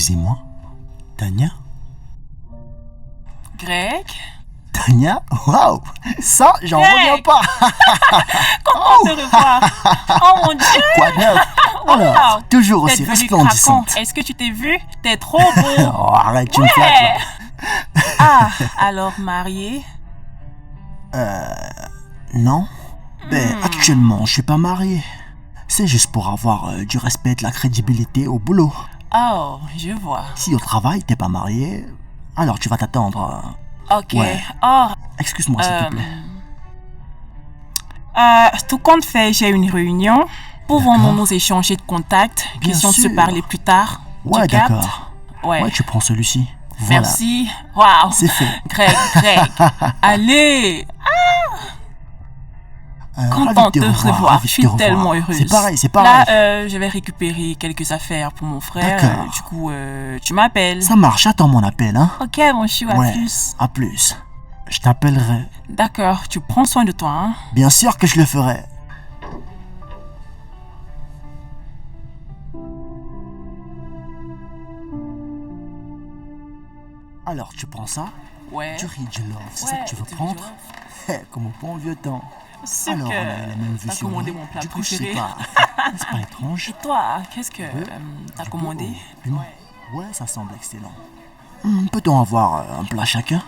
Excusez-moi, Tania? Greg? Tania? Waouh! Ça, j'en Greg! reviens pas! Comment te revoir? Oh mon Dieu! Quoi de neuf? Alors, toujours aussi T'es devenu resplendissante. craquant. Est-ce que tu t'es vu? T'es trop beau. Oh, arrête, tu me flattes là. Ah, alors marié? Non? Ben, actuellement, je suis pas marié. C'est juste pour avoir du respect et de la crédibilité au boulot. Oh, je vois. Si au travail, t'es pas marié, alors tu vas t'attendre. Ok. Ouais. Oh, Excuse-moi, s'il te plaît. tout compte fait, j'ai une réunion. Pouvons-nous D'accord. nous échanger de contacts? Bien Question de se sûr. parler plus tard. Ouais, Tu captes? d'accord. Ouais. Ouais, tu prends celui-ci. Voilà. Merci. Waouh. C'est fait. Greg. Allez. Contente Ravi de te revoir. ravi Je de suis te revoir. tellement heureuse. C'est pareil, c'est pareil. Là, je vais récupérer quelques affaires pour mon frère. D'accord. Du coup, tu m'appelles. Ça marche, attends mon appel, hein. Ok, mon chou, à Ouais, plus. à plus. Je t'appellerai. D'accord, tu prends soin de toi, hein. Bien sûr que je le ferai. Alors, tu prends ça, Ouais. du Ridge Love, c'est ça Ouais, que tu veux du prendre? Ridge Comme au bon vieux temps. Sûr Alors, que on a la même vue t'as sur commandé lui. mon plat Du coup, je sais préféré. pas. C'est pas étrange. Et toi, qu'est-ce que t'as Du commandé? beau. Ouais, ça semble excellent. Peut-on avoir un plat chacun?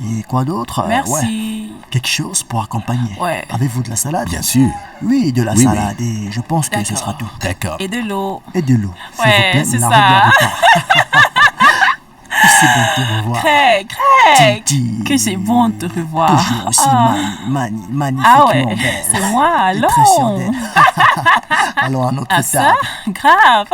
Et quoi d'autre? Ouais. Merci. Quelque chose pour accompagner. Ouais. Avez-vous de la salade? Bien sûr. Oui, de la Oui, salade. Et je pense que ce D'accord. sera tout. D'accord. Et de l'eau. Et de l'eau. S'il Ouais, vous plaît, c'est ne la ça. regardez pas. C'est bon de te revoir. Greg, Titi. que c'est bon de te revoir. Toujours aussi Ah. magnifiquement Ah ouais, belle. c'est moi, Et très sûre allons. d'elle. Allons à notre Ah ça? table. Grave.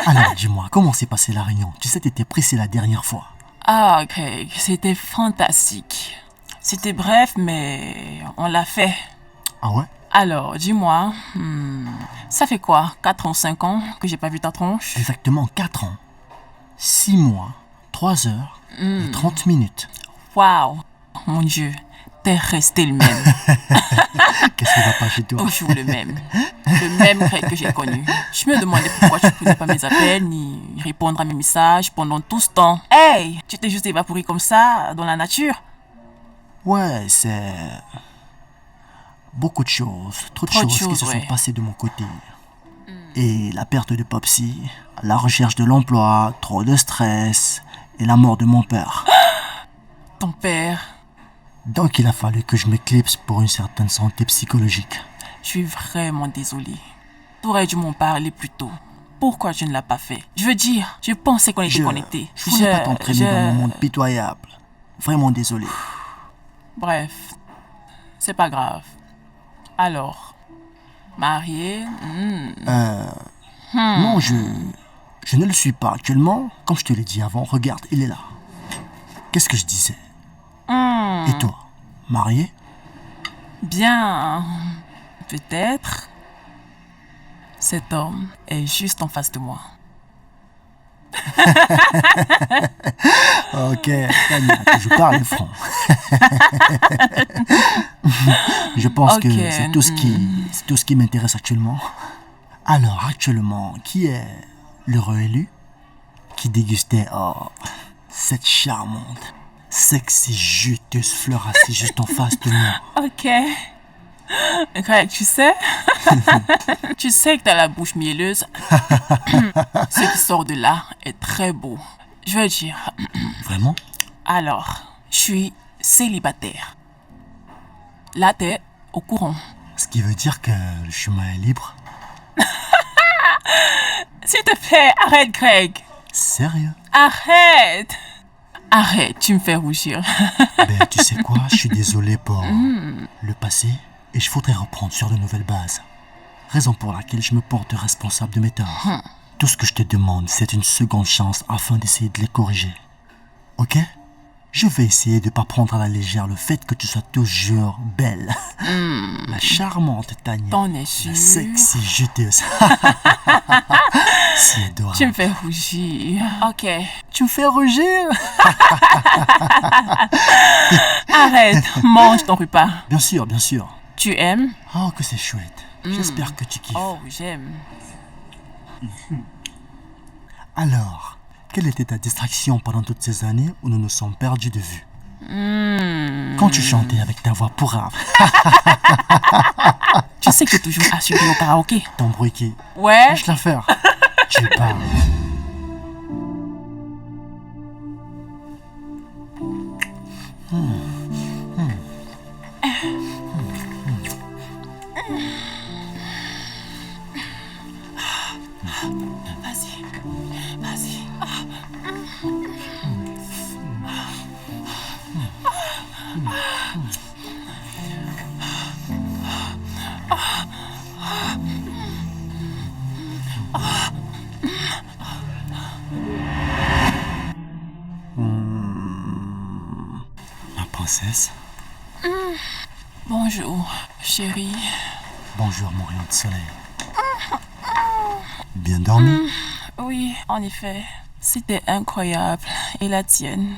Alors, dis-moi, comment s'est passée la réunion? Tu sais, t'étais pressé la dernière fois. Ah, Greg, c'était fantastique. C'était bref, mais on l'a fait. Ah ouais? Alors, dis-moi, ça fait quoi, 4 ans, 5 ans que j'ai pas vu ta tronche? Exactement 4 ans. 6 mois, 3 heures et 30 minutes. Waouh, mon Dieu, t'es resté le même. Qu'est-ce qui va pas chez toi? Toujours le même. Le même Greg que j'ai connu. Je me demandais pourquoi tu ne prenais pas mes appels ni répondre à mes messages pendant tout ce temps. Hey, tu t'es juste évaporé comme ça dans la nature? Ouais, c'est... beaucoup de choses. Trop de Trop de choses qui choses, se ouais. sont passées de mon côté. Et la perte de Popsy, la recherche de l'emploi, trop de stress et la mort de mon père. Ton père, Donc il a fallu que je m'éclipse pour une certaine santé psychologique. je suis vraiment désolée. T'aurais dû m'en parler plus tôt. Pourquoi je ne l'ai pas fait? Je veux dire, je pensais qu'on était connectés. Je voulais pas t'entraîner dans mon monde pitoyable. Vraiment désolé. Bref, c'est pas grave. Alors, marié? Non, je ne le suis pas actuellement. Comme je te l'ai dit avant, regarde, il est là. Qu'est-ce que je disais? Et toi, marié? Bien, peut-être. Cet homme est juste en face de moi. Ok, Tania, je parle franc. Je pense que Ok, c'est tout ce qui m'intéresse actuellement. Alors, actuellement, qui est l'heureux élu qui dégustait cette charmante, sexy, juteuse fleur assise juste en face de moi? Ok. Greg, tu sais? Tu sais que t'as la bouche mielleuse. Ce qui sort de là est très beau. Je veux dire, Vraiment? alors, je suis célibataire. Là, t'es au courant. Ce qui veut dire que le chemin est libre? S'il te plaît, arrête, Greg. Sérieux? Arrête. Arrête, tu me fais rougir. Ben, tu sais quoi? Je suis désolé pour le passé et je voudrais reprendre sur de nouvelles bases. Raison pour laquelle je me porte responsable de mes torts. Tout ce que je te demande, c'est une seconde chance afin d'essayer de les corriger. Ok? Je vais essayer de ne pas prendre à la légère le fait que tu sois toujours belle. La charmante Tania. T'en es sûr? La sexy juteuse. Si adorable. Tu me fais rougir. Ok. Tu me fais rougir? Arrête, mange ton repas. Bien sûr, bien sûr. Tu aimes? Oh, que c'est chouette. J'espère que tu kiffes. Oh, j'aime. Alors, quelle était ta distraction pendant toutes ces années où nous nous sommes perdus de vue? Quand tu chantais avec ta voix pourrave, Tu sais que tu es toujours assuré au karaoké. ton bruit qui... Ouais. Lâche l'affaire. Tu parles. Vas-y. Vas-y. Ma princesse, Bonjour, chérie. bonjour mon rayon de soleil. Bien dormi? Oui, en effet. C'était incroyable. Et la tienne?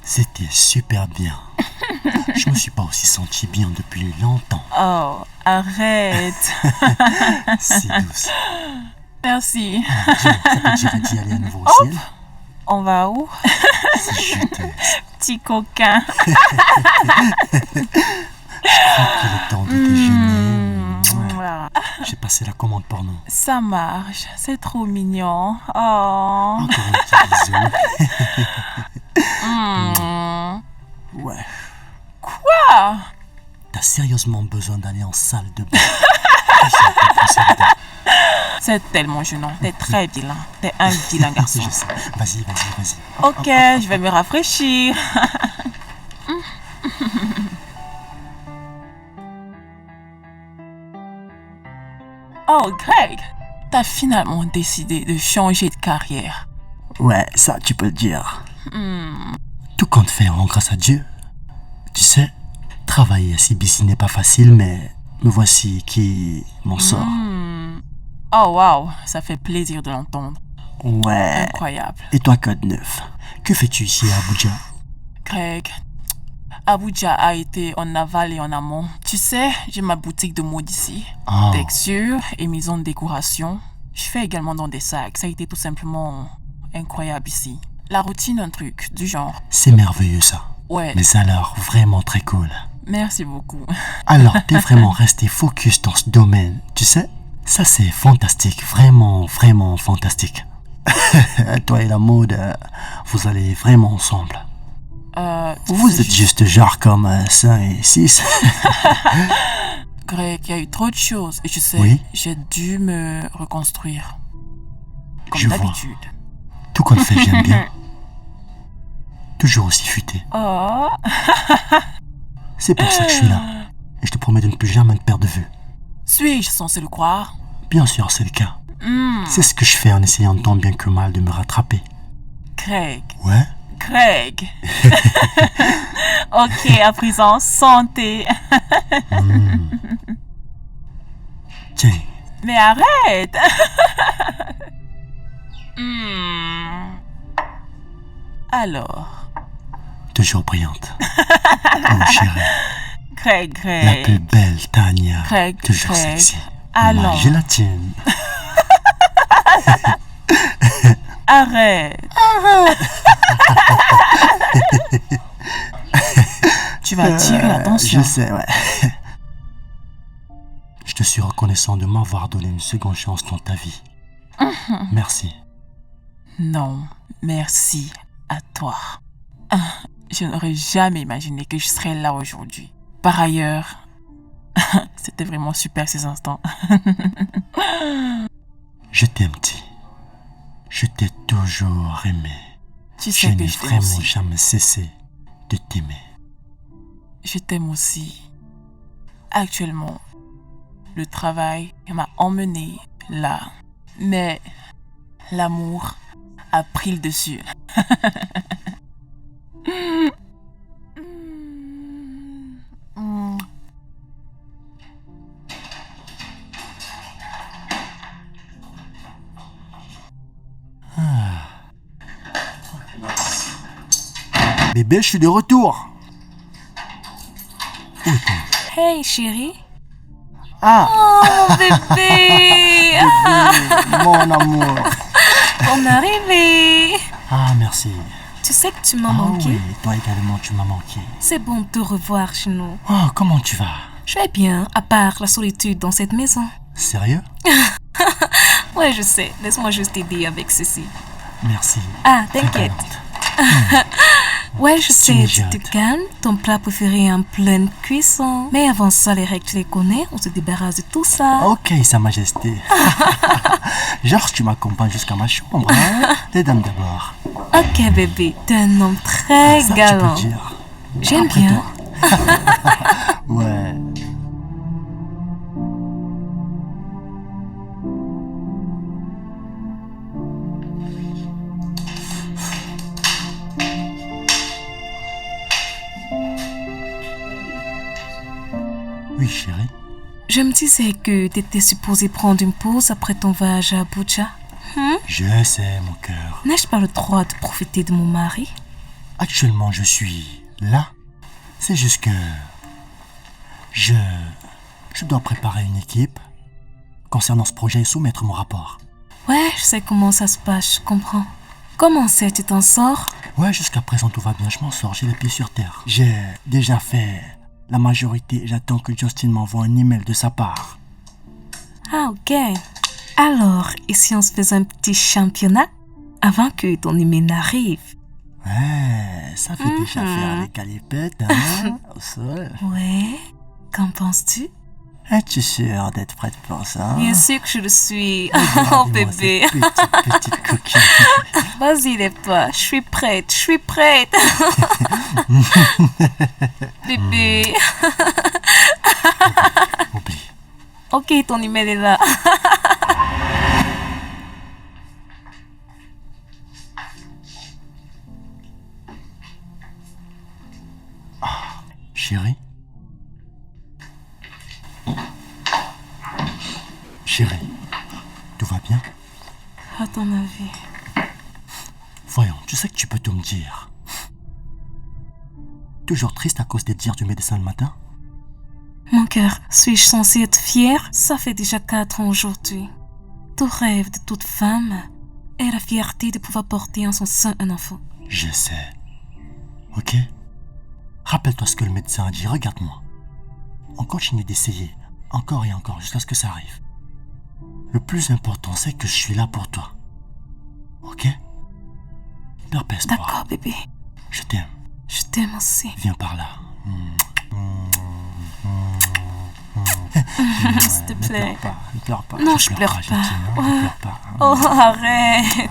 C'était super bien. Je me suis pas aussi senti bien depuis longtemps. Oh, arrête. Si douce. Merci. Ça te dirait d'y aller à nouveau au ciel? On va où? Si je te... Petit coquin. Il est temps de déjeuner. Voilà. J'ai passé la commande pour nous. Ça marche. C'est trop mignon. Oh. Encore un petit bisou. Ouais. Quoi? T'as sérieusement besoin d'aller en salle de bain. C'est tellement gênant. T'es très vilain. T'es un vilain garçon. Je sais. Vas-y. Ok, je vais me rafraîchir. Oh, Greg, t'as finalement décidé de changer de carrière. Ouais, ça, tu peux le dire. Tout compte fait en grâce à Dieu. Tu sais, travailler à CBC n'est pas facile, mais me voici qui m'en sort. Oh, wow, ça fait plaisir de l'entendre. Ouais. Incroyable. Et toi, Code 9, que fais-tu ici à Abuja? Greg, Abuja a été en aval et en amont. Tu sais, j'ai ma boutique de mode ici. Oh. Texture et maison de décoration. Je fais également dans des sacs. Ça a été tout simplement incroyable ici. La routine, un truc du genre. C'est merveilleux ça. Ouais, Mais alors, vraiment très cool. merci beaucoup. Alors, t'es vraiment resté focus dans ce domaine, tu sais? Ça, c'est fantastique. Vraiment fantastique. Toi et la mode, vous allez vraiment ensemble. Tu Vous sais êtes juste genre comme 5 et 6. Greg, il y a eu trop de choses. Et tu sais, Oui. j'ai dû me reconstruire. Comme Je vois. d'habitude. Tout compte fait, j'aime bien. Toujours aussi futé. Oh, C'est pour ça que je suis là. Et je te promets de ne plus jamais te perdre de vue. suis-je censé le croire? Bien sûr, c'est le cas. C'est ce que je fais en essayant tant bien que mal de me rattraper. Greg, Ouais? Greg. Ok, à présent, santé. Tiens, Mais arrête. Alors, toujours brillante. Oh chérie, Greg, la plus Greg. belle Tania. Greg, Toujours Greg. sexy. Allons. Ma gélatine. Arrête. Tu vas attirer l'attention. Je sais, ouais. Je te suis reconnaissant de m'avoir donné une seconde chance dans ta vie. Merci. Non, merci à toi. Je n'aurais jamais imaginé que je serais là aujourd'hui. Par ailleurs, c'était vraiment super ces instants. Je t'aime, Ti. Je t'ai toujours aimé. Tu Je sais que n'ai je t'aime vraiment aussi. jamais cessé de t'aimer. Je t'aime aussi. Actuellement, le travail m'a emmené là. Mais l'amour a pris le dessus. Bébé, je suis de retour. Où es-tu? Hey chérie. Ah, Oh bébé. Bébé, mon amour. Bonne arrivée. Ah, merci. Tu sais que tu m'as Ah manqué. oui, toi également, tu m'as manqué. C'est bon de te revoir chez nous. Oh, comment tu vas? Je vais bien, à part la solitude dans cette maison. Sérieux? Ouais, je sais. Laisse-moi juste t'aider avec ceci. Merci. Ah, Très t'inquiète. galant. Ouais, je sais, tu mijotes. te calmes. Ton plat préféré est en pleine cuisson. Mais avant ça, les règles, tu les connais. On se débarrasse de tout ça. Ok, Sa Majesté. Genre, tu m'accompagnes jusqu'à ma chambre, hein? Les dames d'abord. Ok, bébé. T'es un homme très Ça, galant. tu peux dire. J'aime Après bien. toi. Ouais. Oui, chérie. Je me disais que t'étais supposé prendre une pause après ton voyage à Abuja. Je sais, mon cœur. N'ai-je pas le droit de profiter de mon mari? Actuellement, je suis là. C'est juste que je dois préparer une équipe concernant ce projet et soumettre mon rapport. Ouais, je sais comment ça se passe, je comprends. Comment c'est, tu t'en sors? Ouais, jusqu'à présent, tout va bien. Je m'en sors, j'ai les pieds sur terre. J'ai déjà fait la majorité. J'attends que Justin m'envoie un email de sa part. Ah, ok. Alors, et si on se faisait un petit championnat avant que ton email n'arrive? Ouais, ça fait déjà faire les calipettes, hein, au sol. Ouais, qu'en penses-tu? Es-tu sûre d'être prête pour ça? Bien sûr que je le suis. Oh, Regardez-moi bébé. cette petite coquine. Vas-y, lève-toi. Je suis prête, je suis prête. Bébé. Oublie. Ok, ton email est là. Chérie? Chérie, tout va bien? À ton avis. Voyons, tu sais que tu peux tout me dire. Toujours triste à cause des dires du médecin le matin? Mon cœur, suis-je censée être fière? Ça fait déjà 4 ans aujourd'hui. Tout rêve de toute femme est la fierté de pouvoir porter en son sein un enfant. Je sais. Ok? Rappelle-toi ce que le médecin a dit, regarde-moi. On continue d'essayer, encore et encore, jusqu'à ce que ça arrive. Le plus important, c'est que je suis là pour toi. Ok? Perds pas espoir. D'accord, bébé. Je t'aime. Je t'aime aussi. Viens par là. S'il te plaît. Ne pleure pas. Non, je pleure pas. gentille, hein, ne pleure pas. Oh, arrête.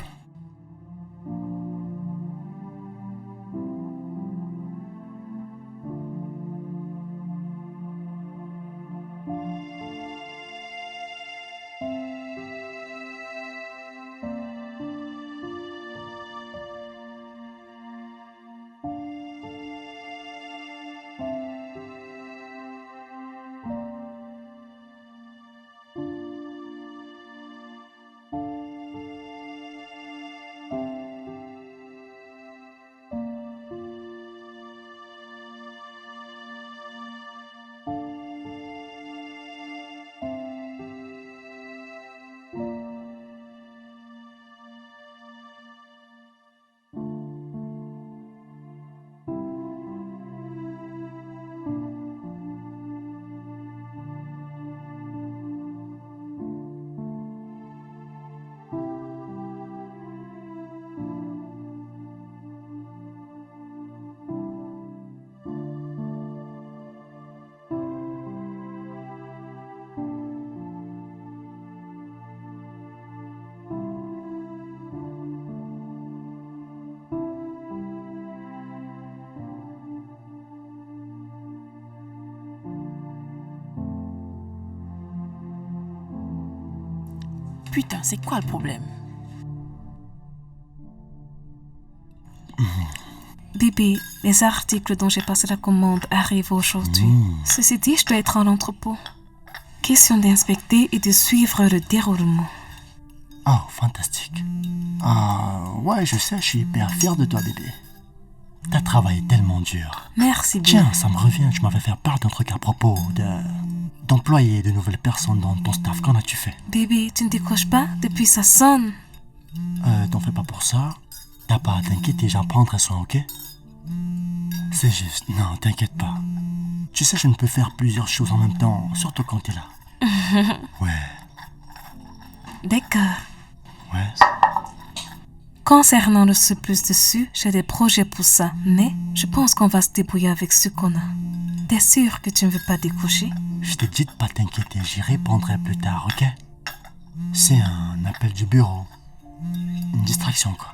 Putain, c'est quoi le problème? Bébé, les articles dont j'ai passé la commande arrivent aujourd'hui. Ceci dit, je dois être à l'entrepôt. Question d'inspecter et de suivre le déroulement. Oh, fantastique. Ah, ouais, je sais, je suis hyper fier de toi, bébé. T'as travaillé tellement dur. Merci, bébé. Tiens, ça me revient, tu m'avais fait part d'un truc à propos de... d'employer de nouvelles personnes dans ton staff. Qu'en as-tu fait? Bébé, tu ne décroches pas? Depuis ça sonne. T'en fais pas pour ça. T'as pas à t'inquiéter, j'en prendrai soin, ok? C'est juste, non, t'inquiète pas. Tu sais, je ne peux faire plusieurs choses en même temps, surtout quand t'es là. Ouais, D'accord. ouais. Concernant le surplus dessus, j'ai des projets pour ça, mais je pense qu'on va se débrouiller avec ce qu'on a. T'es sûr que tu ne veux pas décrocher? Je t'ai dit de pas t'inquiéter, j'y répondrai plus tard, ok? C'est un appel du bureau. Une distraction, quoi.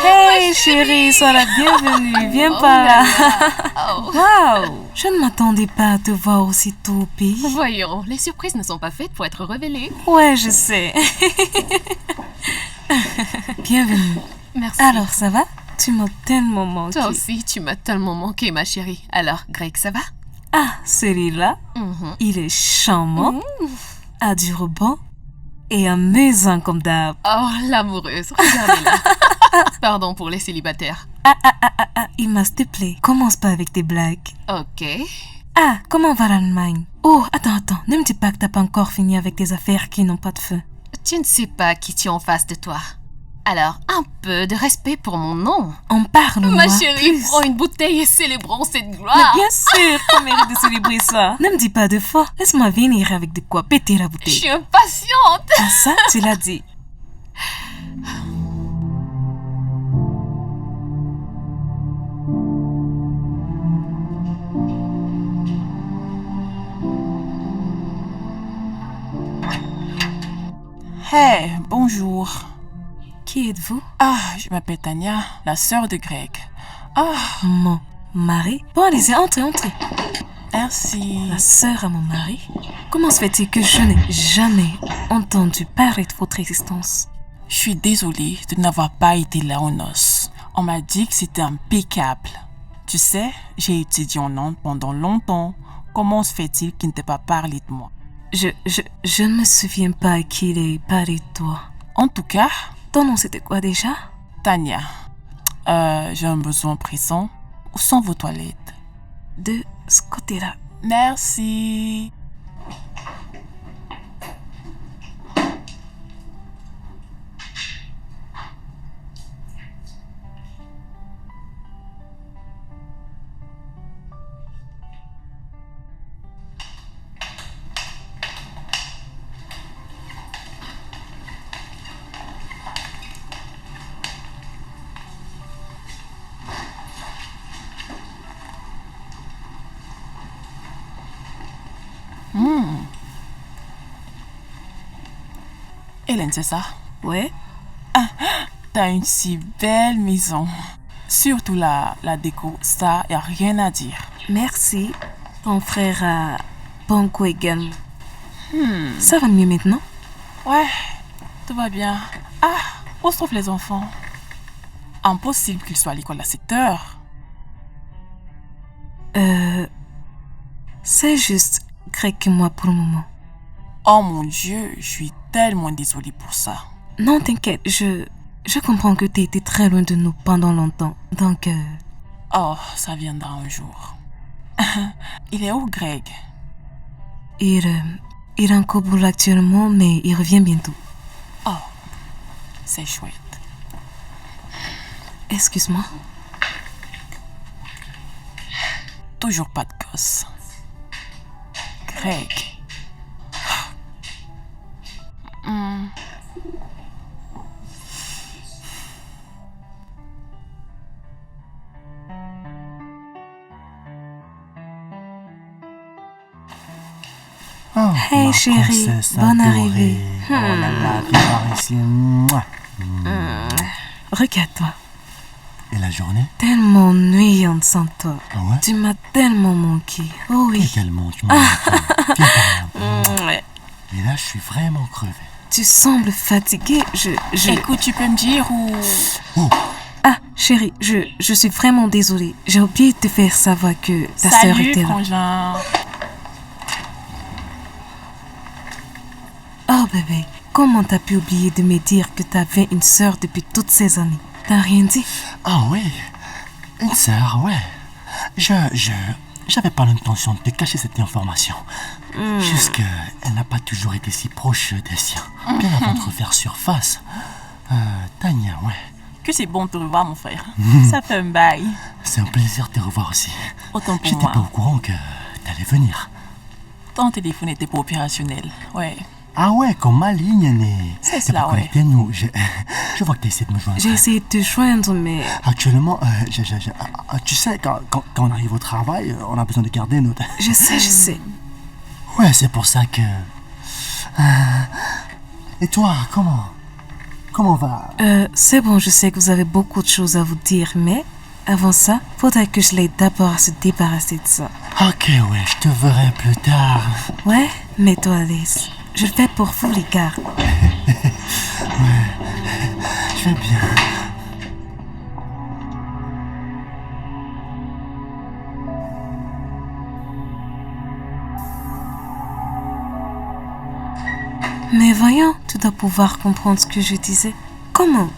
Hey chérie, sois la bienvenue, viens par là. Waouh, je ne m'attendais pas à te voir aussitôt au pays. Voyons, les surprises ne sont pas faites pour être révélées. Ouais, je sais. Bienvenue. Merci. Alors, ça va? Tu m'as tellement manqué. Toi aussi, tu m'as tellement manqué, ma chérie. Alors, Greg, ça va? Ah, celui-là, il est charmant, a du rebond et amusant comme d'hab. Oh, l'amoureuse, regardez-la. Pardon pour les célibataires. Ah, Emma, s'il te plaît, commence pas avec tes blagues. Ok. Ah, comment va l'Allemagne? Oh, attends, ne me dis pas que t'as pas encore fini avec tes affaires qui n'ont pas de feu. Tu ne sais pas qui tu es en face de toi. Alors, un peu de respect pour mon nom. On parle, Ma moi, chérie, plus. prends une bouteille et célébrons cette Mais gloire. bien sûr qu'on mérite de célébrer ça. Ne me dis pas de fois. Laisse-moi venir avec de quoi péter la Je bouteille. suis impatiente. Ah ça, tu l'as dit. Hey, bonjour. Qui êtes-vous? Ah, je m'appelle Tania, la sœur de Greg. Ah, Mon mari? Bon, allez-y, entrez. merci. La sœur à mon mari? Comment se fait-il que je n'ai jamais entendu parler de votre existence? Je suis désolée de n'avoir pas été là aux noces. On m'a dit que c'était impeccable. Tu sais, j'ai étudié en Inde pendant longtemps. Comment se fait-il qu'il ne t'ait pas parlé de moi? Je ne me souviens pas à qui il est parlé de toi. En tout cas, Ton nom c'était quoi déjà? Tania, j'ai un besoin pressant. Où sont vos toilettes? De ce côté-là. Merci. Hélène, c'est ça? Ouais? T'as une si belle maison. Surtout la déco, ça, y a rien à dire. Merci. Ton frère a bon goût également. Ça va mieux maintenant? Ouais, tout va bien. Ah, où se trouvent les enfants? Impossible qu'ils soient à l'école à cette heure. C'est juste Greg que moi pour le moment. Oh mon Dieu, je suis tellement désolée pour ça. Non, t'inquiète, je comprends que t'as été très loin de nous pendant longtemps. Donc, Oh, ça viendra un jour. Il est où, Greg? il est en Kaboul actuellement, mais il revient bientôt. Oh, c'est chouette. Excuse-moi. Toujours pas de gosse. Greg. Oh, Hey, ma chérie, princesse bonne adorée. arrivée. Oh là là, viens par ici. Mouah. Regarde-toi. Et la journée? Tellement ennuyante sans toi. Ah ouais? Tu m'as tellement manqué. Oh oui. Également, tu m'as manqué. Viens par là. Ouais. Et là, je suis vraiment crevé. Tu sembles fatigué. Je... Écoute, tu peux me dire où... Oh, Ah, Chérie, je suis vraiment désolée. J'ai oublié de te faire savoir que ta sœur Salut, était là. frangin. Oh bébé, comment t'as pu oublier de me dire que t'avais une sœur depuis toutes ces années? T'as rien dit? Ah oui, une sœur, ouais. J'avais pas l'intention de te cacher cette information. Juste qu'elle n'a pas toujours été si proche des siens. Bien avant de refaire surface. Tania, ouais. Que c'est bon de te revoir, mon frère. Ça fait un bail. C'est un plaisir de te revoir aussi. Autant pour J'étais moi. pas au courant que t'allais venir. Ton téléphone n'était pas opérationnel. Ouais. Ah ouais, comme ma ligne n'est... C'est T'es cela, pas ouais. connecté, nous. Je vois que t'as essayé de me joindre. J'ai essayé de te joindre, mais... Actuellement, tu sais, quand on arrive au travail, on a besoin de garder notre... Je sais. Ouais, c'est pour ça que... Et toi, comment va? C'est bon, je sais que vous avez beaucoup de choses à vous dire, mais... Avant ça, faudrait que je l'aide d'abord à se débarrasser de ça. Ok, ouais, je te verrai plus tard. Ouais, mets-toi à l'aise. Je le fais pour vous, les gars. Je vais bien. Mais voyons, tu dois pouvoir comprendre ce que je disais. Comment?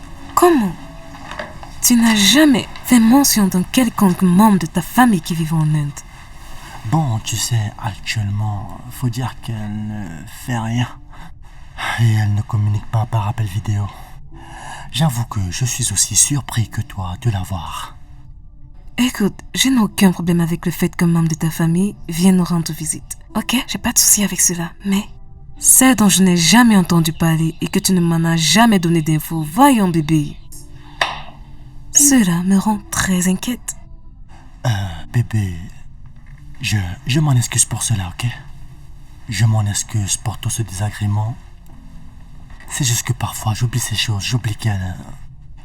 Tu n'as jamais fait mention d'un quelconque membre de ta famille qui vit en Inde. Bon, tu sais, actuellement, faut dire qu'elle ne fait rien. Et elle ne communique pas par appel vidéo. J'avoue que je suis aussi surpris que toi de la voir. Écoute, je n'ai aucun problème avec le fait qu'un membre de ta famille vienne nous rendre visite. Ok, j'ai pas de souci avec cela, mais... C'est dont je n'ai jamais entendu parler et que tu ne m'en as jamais donné d'infos. Voyons, bébé. Cela me rend très inquiète. Bébé, je m'en excuse pour cela, ok? Je m'en excuse pour tout ce désagrément. C'est juste que parfois j'oublie ces choses, j'oublie qu'elle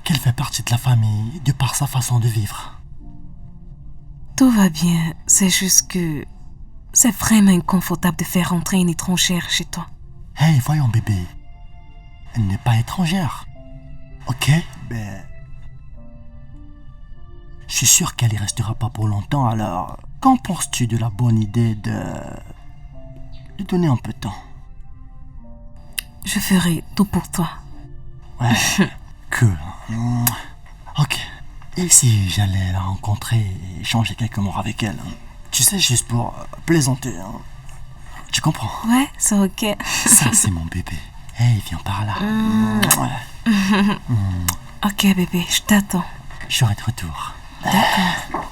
fait partie de la famille de par sa façon de vivre. Tout va bien, c'est juste que... C'est vraiment inconfortable de faire entrer une étrangère chez toi. Hey, voyons bébé, elle n'est pas étrangère. Ok, ben... Je suis sûr qu'elle y restera pas pour longtemps, alors... Qu'en penses-tu de la bonne idée de donner un peu de temps? Je ferai tout pour toi. Ouais, cool. Ok, et si j'allais la rencontrer et échanger quelques mots avec elle? Tu sais, juste pour plaisanter, hein. Tu comprends? Ouais, c'est ok. Ça, c'est mon bébé. Hey, viens par là. Ouais. Ok, bébé, je t'attends. Je serai de retour. D'accord.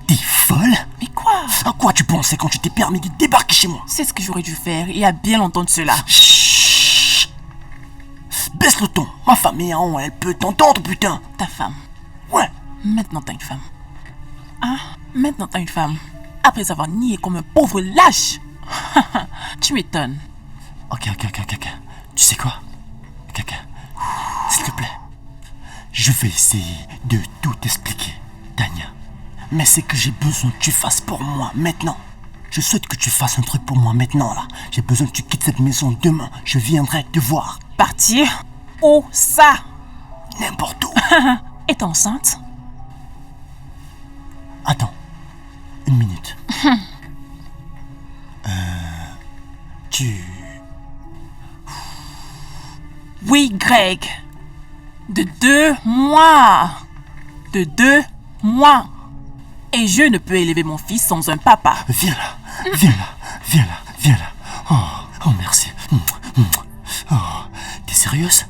T'es folle? Mais quoi? À quoi tu pensais quand tu t'es permis de débarquer chez moi? C'est ce que j'aurais dû faire il y a bien longtemps de cela. Chut! Baisse le ton. Ma famille, hein, elle peut t'entendre, putain. Ta femme. Ouais. Maintenant t'as une femme. Ah, maintenant t'as une femme. Après avoir nié comme un pauvre lâche. Tu m'étonnes. Ok. Tu sais quoi? Ok. S'il te plaît. Je vais essayer de tout expliquer, Tania. Mais c'est que j'ai besoin que tu fasses pour moi maintenant. Je souhaite que tu fasses un truc pour moi maintenant, là. J'ai besoin que tu quittes cette maison demain. Je viendrai te voir. Partir? Où ça? N'importe où. Est enceinte? Attends. Une minute. Tu... Oui, Greg. De 2 mois. De 2 mois. Et je ne peux élever mon fils sans un papa. Viens là. Oh, merci. Oh, t'es sérieuse?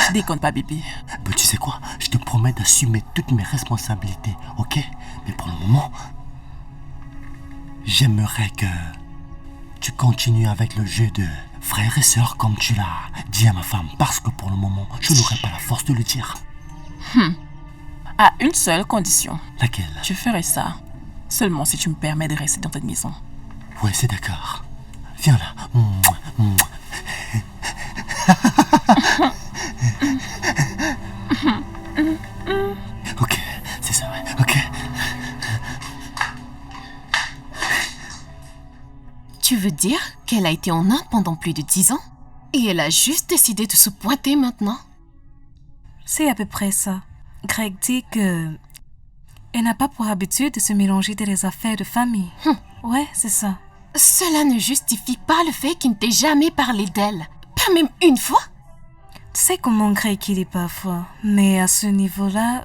Je déconne pas, bébé. Bah, tu sais quoi? Je te promets d'assumer toutes mes responsabilités, ok? Mais pour le moment, j'aimerais que tu continues avec le jeu de frère et sœur comme tu l'as dit à ma femme. Parce que pour le moment, je n'aurai pas la force de le dire. À une seule condition. Laquelle? Je ferai ça seulement si tu me permets de rester dans cette maison. Ouais, c'est d'accord. Viens là. qu'elle a été en Inde pendant plus de 10 ans et elle a juste décidé de se pointer maintenant. C'est à peu près ça. Greg dit que elle n'a pas pour habitude de se mélanger dans les affaires de famille. Ouais, c'est ça. Cela ne justifie pas le fait qu'il ne t'ait jamais parlé d'elle. Pas même une fois. Tu sais comment Greg il est parfois. Mais à ce niveau-là,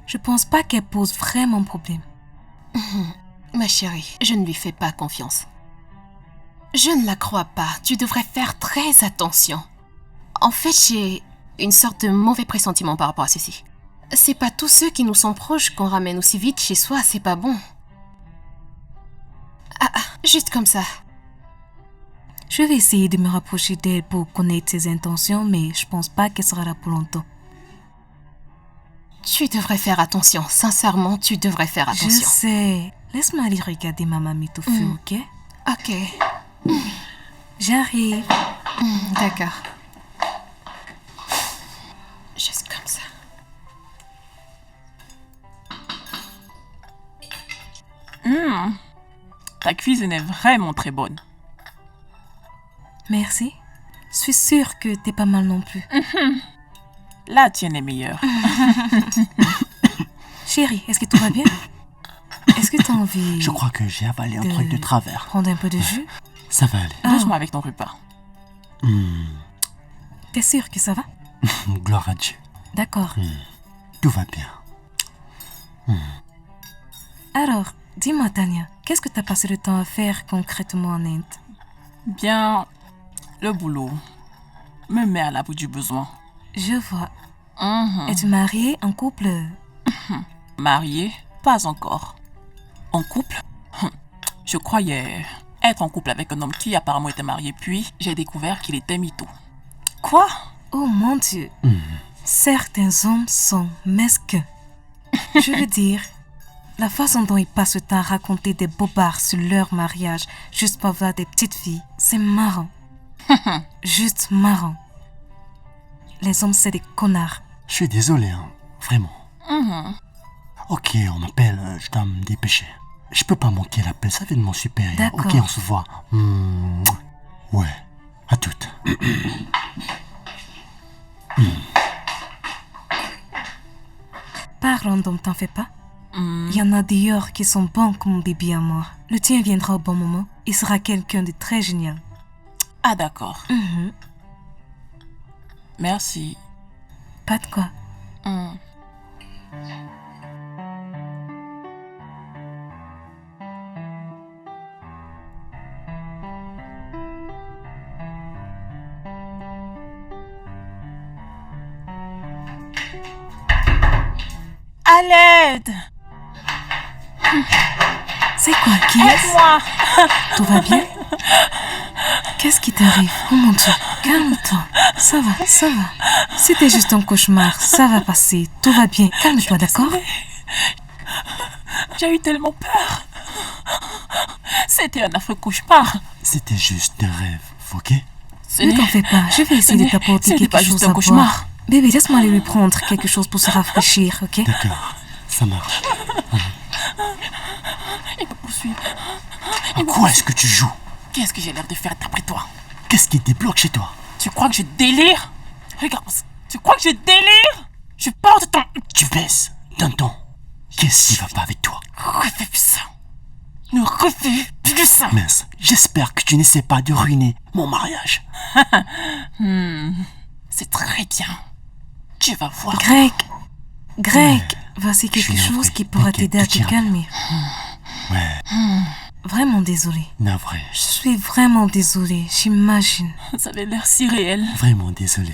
je pense pas qu'elle pose vraiment problème. Ma chérie, je ne lui fais pas confiance. Je ne la crois pas. Tu devrais faire très attention. En fait, j'ai une sorte de mauvais pressentiment par rapport à ceci. C'est pas tous ceux qui nous sont proches qu'on ramène aussi vite chez soi, c'est pas bon. Juste comme ça. Je vais essayer de me rapprocher d'elle pour connaître ses intentions, mais je pense pas qu'elle sera là pour longtemps. Tu devrais faire attention. Sincèrement, tu devrais faire Je attention. sais. Laisse-moi aller regarder ma mamie au feu, ok? Ok, J'arrive. d'accord. Juste comme ça. Ta cuisine est vraiment très bonne. Merci. Je suis sûre que t'es pas mal non plus. La tienne est meilleure. Chérie, est-ce que tout va bien? Est-ce que t'as envie Je crois que j'ai avalé un truc de travers. prendre un peu de jus? Ça va aller. Doucement avec ton repas. T'es sûre que ça va? Gloire à Dieu. D'accord. Tout va bien. Alors, dis-moi Tania, qu'est-ce que t'as passé le temps à faire concrètement en Inde? Bien, le boulot me met à la bout du besoin. Je vois. Es-tu mariée, en couple? Marié, pas encore. En couple, je croyais être en couple avec un homme qui apparemment était marié, puis j'ai découvert qu'il était mytho. Quoi? Oh mon Dieu. Certains hommes sont mesquins. Je veux dire, la façon dont ils passent le temps à raconter des bobards sur leur mariage juste pour avoir des petites filles, c'est marrant. Juste marrant. Les hommes, c'est des connards. Je suis désolé, hein. Vraiment. Ok, on m'appelle, je dois me dépêcher. Je peux pas manquer l'appel, ça vient de mon supérieur. D'accord. Ok, on se voit. Ouais, à toutes. Parlons donc, t'en fais pas. Il y en a d'ailleurs qui sont bons comme mon bébé à moi. Le tien viendra au bon moment. Il sera quelqu'un de très génial. Ah d'accord. Merci. Pas de quoi. À l'aide! C'est quoi, qui est-ce? Aide-moi! Tout va bien? Qu'est-ce qui t'arrive? Oh mon Dieu, calme-toi. Ça va, ça va. C'était juste un cauchemar, ça va passer. Tout va bien. Calme-toi, d'accord? J'ai eu tellement peur. C'était un affreux cauchemar. C'était juste des rêves, ok? Ne t'en fais pas, je vais essayer de t'apporter ce n'est pas quelque juste chose un à cauchemar. boire. Bébé, laisse-moi aller lui prendre quelque chose pour se rafraîchir, ok? D'accord, ça marche. Il me poursuit. À quoi est-ce que tu joues? Qu'est-ce que j'ai l'air de faire d'après toi? Qu'est-ce qui te débloque chez toi? Tu crois que je délire? Regarde, tu crois que je délire? Je porte ton... Tu baisses d'un ton. Qu'est-ce qui va pas avec toi? Refais plus ça. Ne refais plus ça. Mince, j'espère que tu n'essaies pas de ruiner mon mariage. C'est très bien. Tu vas voir. Greg, voici je quelque suis chose navré. qui pourra T'inquiète, t'aider à tout te ira bien. calmer. Ouais, Vraiment désolée. navré. Je suis vraiment désolée, j'imagine. Ça avait l'air si réel. Vraiment désolé.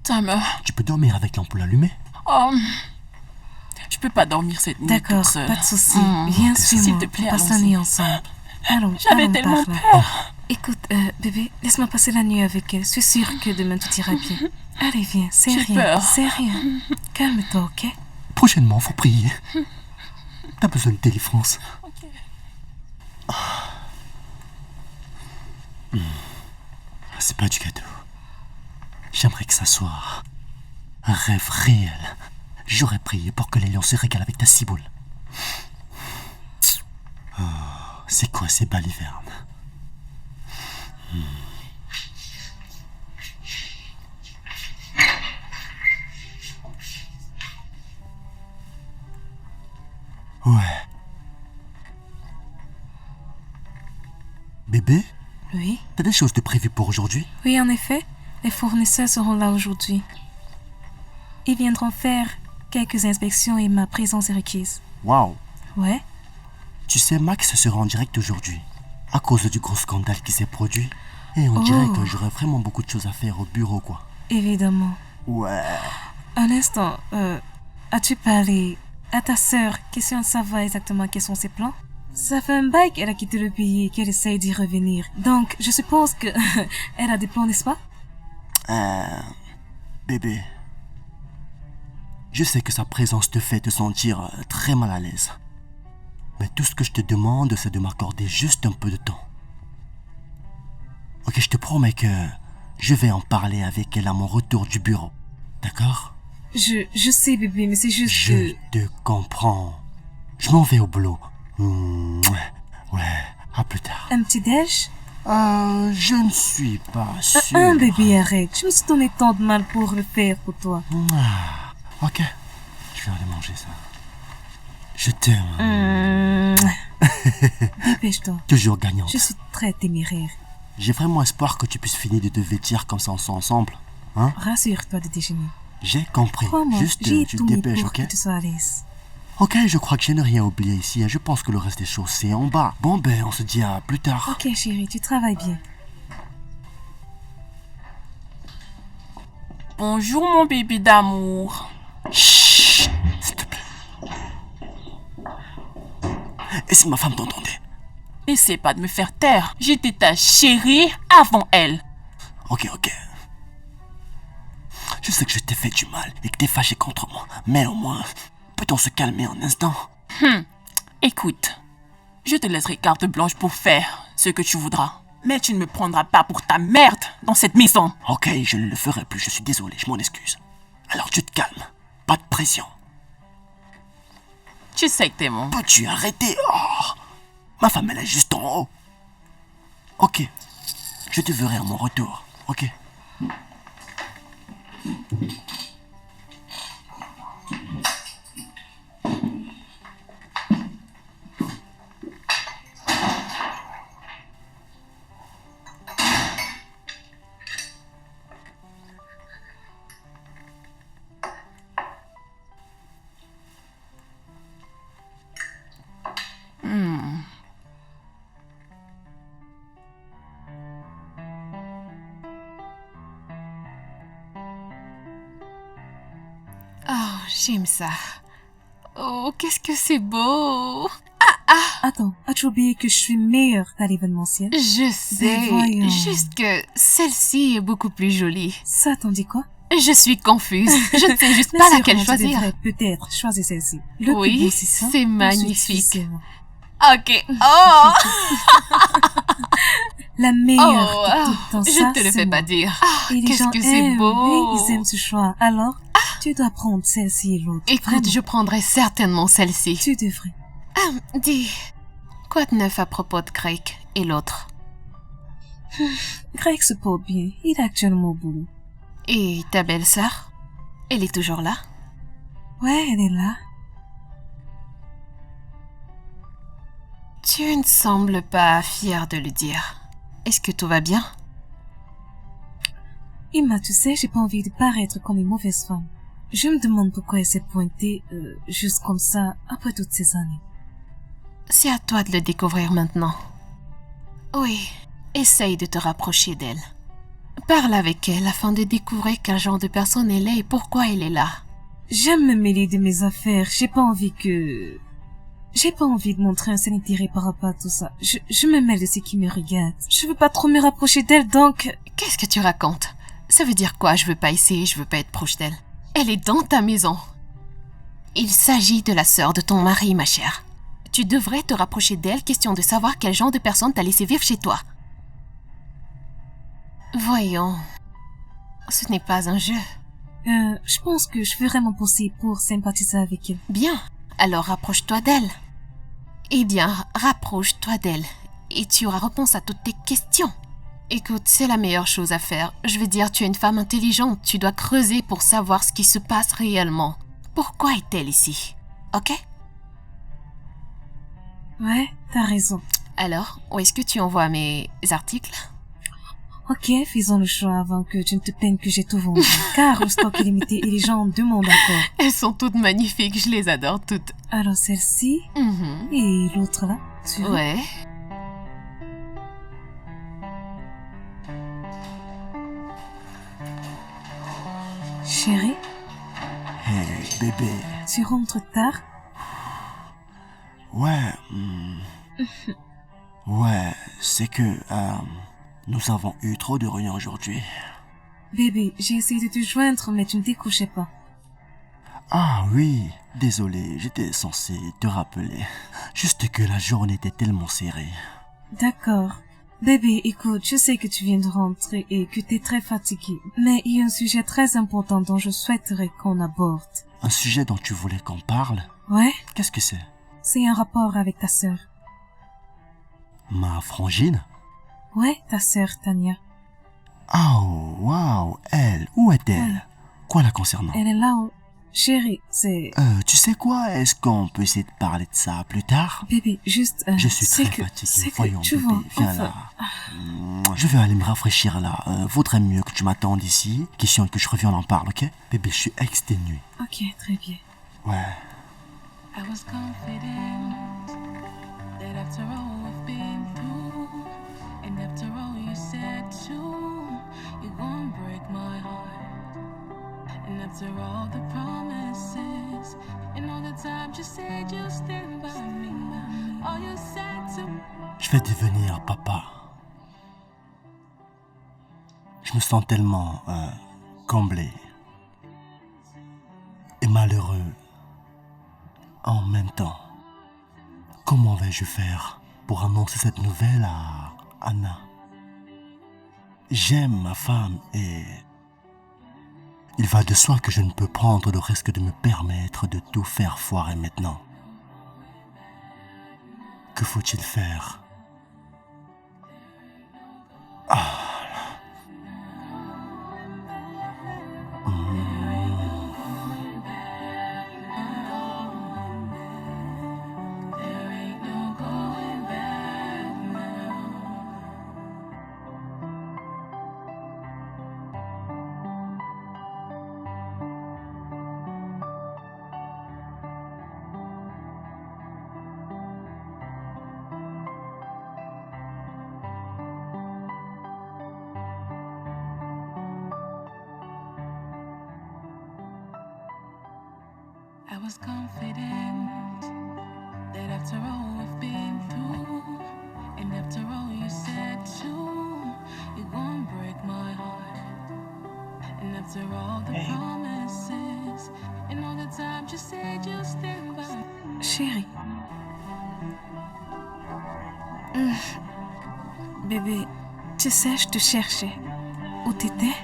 Tam, Tu peux dormir avec l'ampoule allumée? oh, je peux pas dormir cette nuit D'accord, toute seule. pas de souci. Viens, S'il suis-moi. te plaît, On passe la allons-y. nuit ensemble. Allons, J'avais allons tellement par là. peur. Écoute, bébé, laisse-moi passer la nuit avec elle. Je suis sûre que demain tout ira bien. Allez, viens, c'est J'ai rien. peur. C'est rien. Calme-toi, ok? Prochainement, faut prier. T'as besoin de délivrance. C'est pas du gâteau. J'aimerais que ça soit un rêve réel. J'aurais prié pour que les lions se régalent avec ta ciboule. Oh, c'est quoi ces balivernes? Ouais. Bébé, Oui? t'as des choses de prévues pour aujourd'hui? Oui, en effet. Les fournisseurs seront là aujourd'hui. Ils viendront faire quelques inspections et ma présence est requise. Waouh. Ouais? Tu sais, Max sera en direct aujourd'hui, à cause du gros scandale qui s'est produit. Et on dirait que j'aurais vraiment beaucoup de choses à faire au bureau, quoi. Évidemment. Ouais. Un instant, as-tu parlé à ta sœur, question de savoir exactement quels sont ses plans? Ça fait un bail qu'elle a quitté le pays et qu'elle essaye d'y revenir. Donc, je suppose que elle a des plans, n'est-ce pas? Bébé, je sais que sa présence te fait te sentir très mal à l'aise. Mais tout ce que je te demande, c'est de m'accorder juste un peu de temps. Ok, je te promets que je vais en parler avec elle à mon retour du bureau. D'accord? Je sais, bébé, mais c'est juste Je que... te comprends. Je m'en vais au boulot. Ouais, à plus tard. Un petit déj? Je ne suis pas sûr. Un bébé, arrête. Je me suis donné tant de mal pour le faire pour toi. Ok, je vais aller manger ça. Je t'aime. Dépêche-toi. Toujours gagnante. Je suis très téméraire. J'ai vraiment espoir que tu puisses finir de te vêtir comme ça ensemble. Hein? Rassure-toi de déjeuner. J'ai compris. Crois-moi, Juste, j'ai tu te tout mis dépêches, pour ok? que tu sois à l'aise. Ok, je crois que je n'ai rien oublié ici. Je pense que le reste des choses, c'est en bas. Bon, ben, on se dit à plus tard. Ok, chérie, tu travailles bien. Bonjour mon bébé d'amour. Chut, s'il te plaît. Et si ma femme t'entendait? Essaie pas de me faire taire. J'étais ta chérie avant elle. Ok. Je sais que je t'ai fait du mal et que t'es fâché contre moi. Mais au moins, peut-on se calmer un instant? Écoute, je te laisserai carte blanche pour faire ce que tu voudras. Mais tu ne me prendras pas pour ta merde dans cette maison. Ok, je ne le ferai plus. Je suis désolé, je m'en excuse. Alors tu te calmes. Pas de pression. Tu sais que t'es mon. Peux-tu arrêter? Oh, ma femme, elle est juste en haut. Ok. Je te verrai à mon retour. Ok. Oh, j'aime ça. Oh, qu'est-ce que c'est beau. Attends, as-tu oublié que je suis meilleure à l'événementiel? Je sais, voyons. juste que celle-ci est beaucoup plus jolie. Ça t'en dit quoi? Je suis confuse. Je ne sais juste pas Sûrement, laquelle tu choisir. devrais peut-être choisir celle-ci. Le Oui, plus beau, c'est ça. c'est Ensuite, magnifique. suivez-moi. Ok. Oh, La meilleure de tout le temps, je ça, te le c'est fais moi. pas dire. Et les Qu'est-ce gens que c'est aiment, beau. oui, ils aiment ce choix. Alors, tu dois prendre celle-ci et l'autre. Écoute, Vraiment, je prendrai certainement celle-ci. tu devrais. Dis, quoi de neuf à propos de Craig et l'autre? Greg se porte bien. Il est actuellement au boulot. Et ta belle-sœur? Elle est toujours là? Ouais, elle est là. Tu ne sembles pas fière de le dire. Est-ce que tout va bien? Emma, tu sais, j'ai pas envie de paraître comme une mauvaise femme. Je me demande pourquoi elle s'est pointée, juste comme ça, après toutes ces années. C'est à toi de le découvrir maintenant. Oui, essaye de te rapprocher d'elle. Parle avec elle afin de découvrir quel genre de personne elle est et pourquoi elle est là. J'aime me mêler de mes affaires. J'ai pas envie de montrer un seul intérêt par rapport à tout ça. Je me mêle de ce qui me regarde. Je veux pas trop me rapprocher d'elle, donc... Qu'est-ce que tu racontes? Ça veut dire quoi? Je veux pas essayer, je veux pas être proche d'elle. Elle est dans ta maison. Il s'agit de la sœur de ton mari, ma chère. Tu devrais te rapprocher d'elle, question de savoir quel genre de personne t'a laissé vivre chez toi. Voyons. Ce n'est pas un jeu. Je pense que je ferai mon possible pour sympathiser avec elle. Bien, alors rapproche-toi d'elle. Eh bien, rapproche-toi d'elle et tu auras réponse à toutes tes questions. Écoute, c'est la meilleure chose à faire. Je veux dire, tu es une femme intelligente. Tu dois creuser pour savoir ce qui se passe réellement. Pourquoi est-elle ici? Ok? Ouais, t'as raison. Alors, où est-ce que tu envoies mes articles? Ok, faisons le choix avant que tu ne te plaignes que j'ai tout vendu. Car le stock est limité et les gens demandent encore. Elles sont toutes magnifiques, je les adore toutes. Alors celle-ci Mhm. et l'autre là, tu veux? Ouais. Chérie, Hey, bébé. tu rentres tard? Ouais. Ouais, c'est que nous avons eu trop de réunions aujourd'hui. Bébé, j'ai essayé de te joindre mais tu ne décrochais pas. Ah oui, désolé, j'étais censé te rappeler. Juste que la journée était tellement serrée. D'accord. Bébé, écoute, je sais que tu viens de rentrer et que t'es très fatigué. Mais il y a un sujet très important dont je souhaiterais qu'on aborde. Un sujet dont tu voulais qu'on parle? Ouais? Qu'est-ce que c'est? C'est un rapport avec ta sœur. Ma frangine? Ouais, ta sœur, Tania. Oh, waouh, elle, où est-elle? Ouais. Quoi la concernant? Elle est là-haut. Chérie, c'est... Tu sais quoi? Est-ce qu'on peut essayer de parler de ça plus tard? Bébé, juste... Je suis c'est très que- fatigué. c'est que, Voyons, tu bébé, vois, viens enfin- là. Je vais aller me rafraîchir là. Vaudrait mieux que tu m'attendes ici. Question que je revienne en parle, ok? Bébé, je suis exténué. Ok, très bien. Ouais. I was confident that after all we've been through, and after all you said too, you're gonna break my heart. And after all the promises, and all the times you said you'll stand by me, all you said to me. Je vais devenir papa. Je me sens tellement comblé et malheureux en même temps. Comment vais-je faire pour annoncer cette nouvelle à Anna? J'aime ma femme et il va de soi que je ne peux prendre le risque de me permettre de tout faire foirer maintenant. Que faut-il faire? There ain't no going back now. I was confident that after all we've been through, and after all you said too, you're gonna break my heart. And after all the promises, and all the times you said you'll stand by me. Chérie. Bébé, tu sais, je te cherchais. Où t'étais?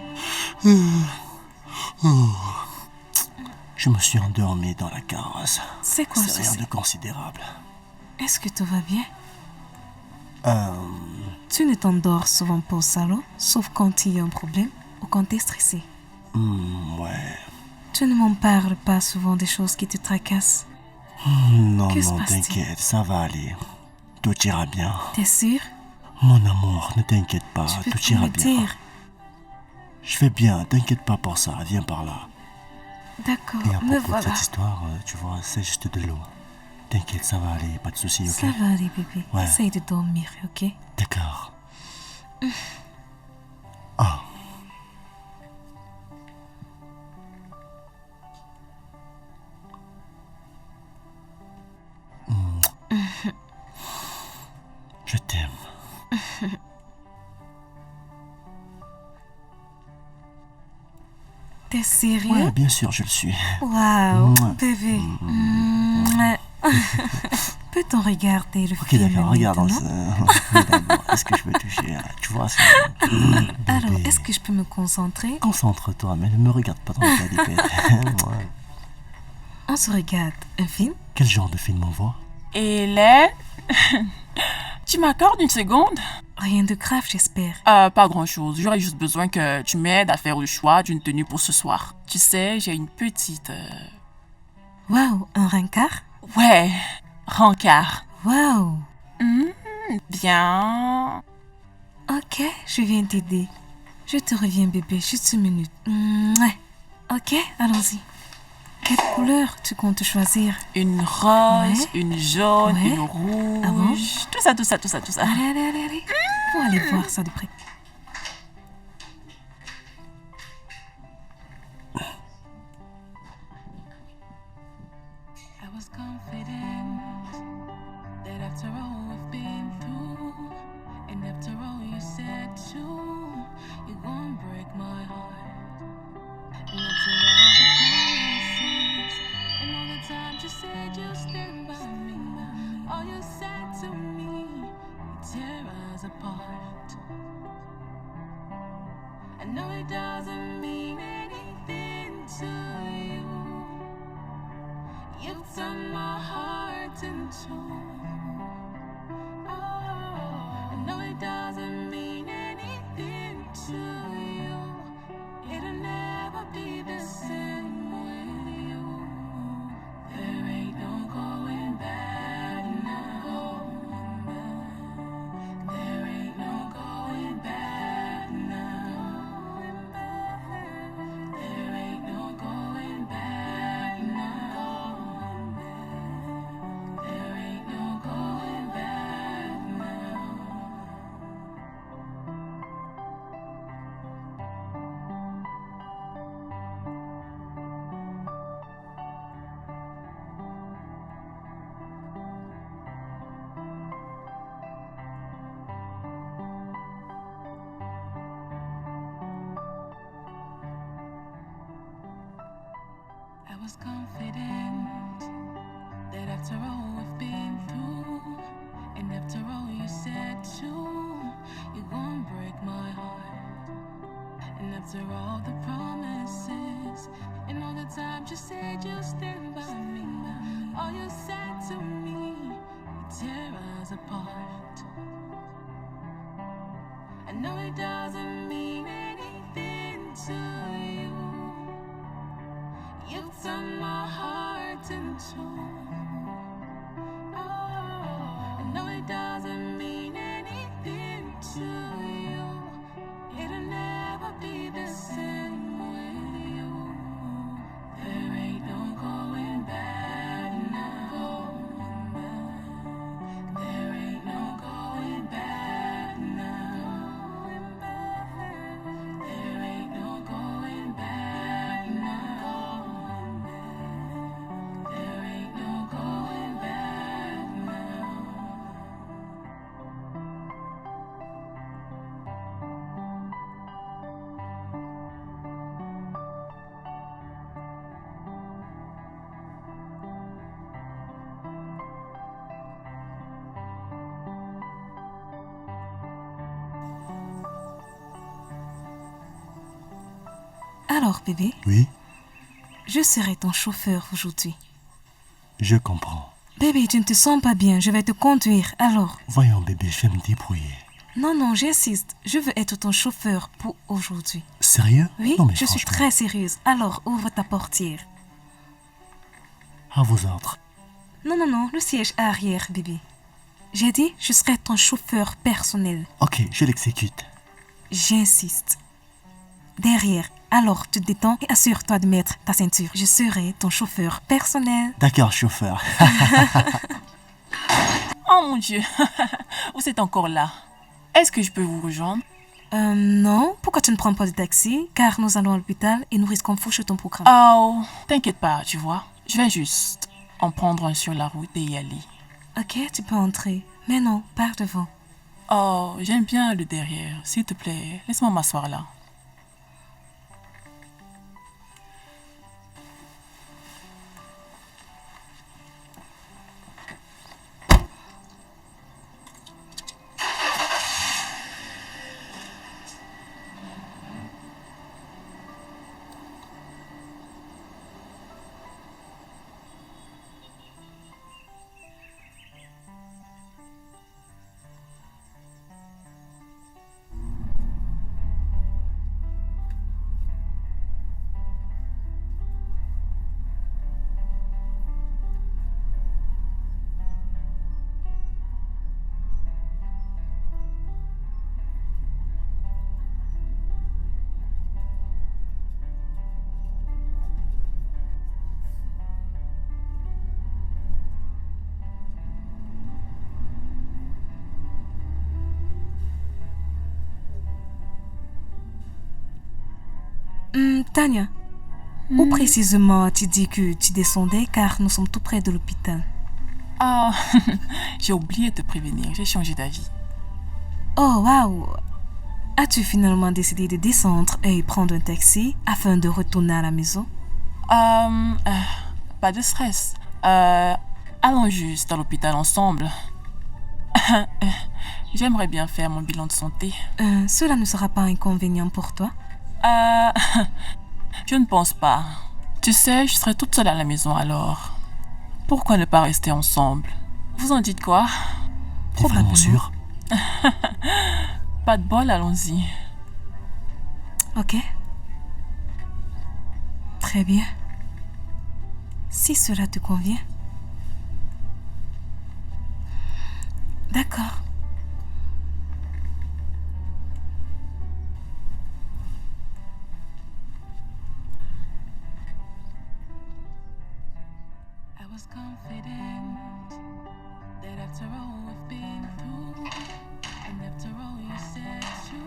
Je me suis endormi dans la carrosse. C'est quoi C'est rien ceci? de considérable. Est-ce que tout va bien? Tu ne t'endors souvent pas au salon, sauf quand il y a un problème ou quand t'es stressé. Ouais. Tu ne m'en parles pas souvent des choses qui te tracassent. Non, Que se non, passe-t-il? t'inquiète, ça va aller. Tout ira bien. T'es sûr? Mon amour, ne t'inquiète pas, Tu peux tout tout ira me bien. dire. Je vais bien, t'inquiète pas pour ça, viens par là. D'accord, Et à me propos de voilà. cette histoire, tu vois, c'est juste de l'eau. T'inquiète, ça va aller, pas de soucis, ok? Ça va aller, bébé. Ouais. Essaye de dormir, ok? D'accord. Ah. Je t'aime. T'es sérieux? Ouais, bien sûr, je le suis. Waouh, Mouah. bébé. Peut-on regarder le Ok, film d'accord, regarde. maintenant? Est-ce que je peux toucher? Tu vois, c'est... Alors, Bébé. est-ce que je peux me concentrer? Concentre-toi, mais ne me regarde pas dans le cas Ouais. On se regarde un film? Quel genre de film on voit? Hélène, tu m'accordes une seconde? Rien de grave, j'espère. Pas grand-chose. J'aurais juste besoin que tu m'aides à faire le choix d'une tenue pour ce soir. Tu sais, j'ai une petite... Waouh, un rencard? Ouais, rencard. Waouh. Bien. Ok, je viens t'aider. Je te reviens, bébé, juste une minute. Mouais. Ok, allons-y. Quelle couleur tu comptes choisir? Une rose, Ouais. une jaune, Ouais. une rouge. Ah bon? Tout ça, tout ça, tout ça, tout ça. Allez. Faut aller voir ça de près. I was confident that after all we've been through, and after all you said too, you're gonna break my heart. And after all the promises, and all the times you said you'll stand by me, all you said to me, you tear us apart. I know it doesn't mean anything to you. You've turned my heart in two. Oh, I know it doesn't mean anything to you. It'll never be the same with you. There ain't no going back now. There ain't no going back now. There ain't no going back now. There ain't no going back now. I was confident that after all we've been through, and after all you said too, you're gonna break my heart. And after all the promises, and all the times you said you'll stand by me, all you said to me, you tear us apart. I know it doesn't mean anything to you. You've turned my heart in two. Oh, I know it doesn't mean anything to you. It'll never be the same with you. There ain't no going back now. There ain't no going back now. There ain't no going back now. There ain't no going back now. Alors, bébé, Oui, je serai ton chauffeur aujourd'hui. je comprends. Bébé, tu ne te sens pas bien, je vais te conduire. Alors, Voyons, bébé, je vais me débrouiller. non, j'insiste. Je veux être ton chauffeur pour aujourd'hui. Sérieux? Oui, Non, mais je suis franchement, très sérieuse. Alors, ouvre ta portière. à vos ordres. Non, le siège arrière, bébé. J'ai dit, je serai ton chauffeur personnel. Ok, je l'exécute. J'insiste. Derrière. Alors, tu te détends et assure-toi de mettre ta ceinture. Je serai ton chauffeur personnel. D'accord, chauffeur. Oh mon Dieu, vous êtes encore là. Est-ce que je peux vous rejoindre? Non. Pourquoi tu ne prends pas de taxi? Car nous allons à l'hôpital et nous risquons fouche ton programme. Oh, t'inquiète pas, tu vois. Je vais juste en prendre un sur la route et y aller. Ok, tu peux entrer. Mais non, pars devant. Oh, j'aime bien le derrière. S'il te plaît, laisse-moi m'asseoir là. Tania, où précisément tu dis que tu descendais car nous sommes tout près de l'hôpital? Ah, j'ai oublié de te prévenir, j'ai changé d'avis. Oh, waouh! As-tu finalement décidé de descendre et prendre un taxi afin de retourner à la maison? Pas de stress. Allons juste à l'hôpital ensemble. J'aimerais bien faire mon bilan de santé. Cela ne sera pas inconvénient pour toi? Je ne pense pas. Tu sais, je serai toute seule à la maison alors. Pourquoi ne pas rester ensemble? Vous en dites quoi? T'es vraiment sûr? Pas de bol, allons-y. Ok. Très bien. Si cela te convient. D'accord. I was confident that after all we've been through, and after all you said you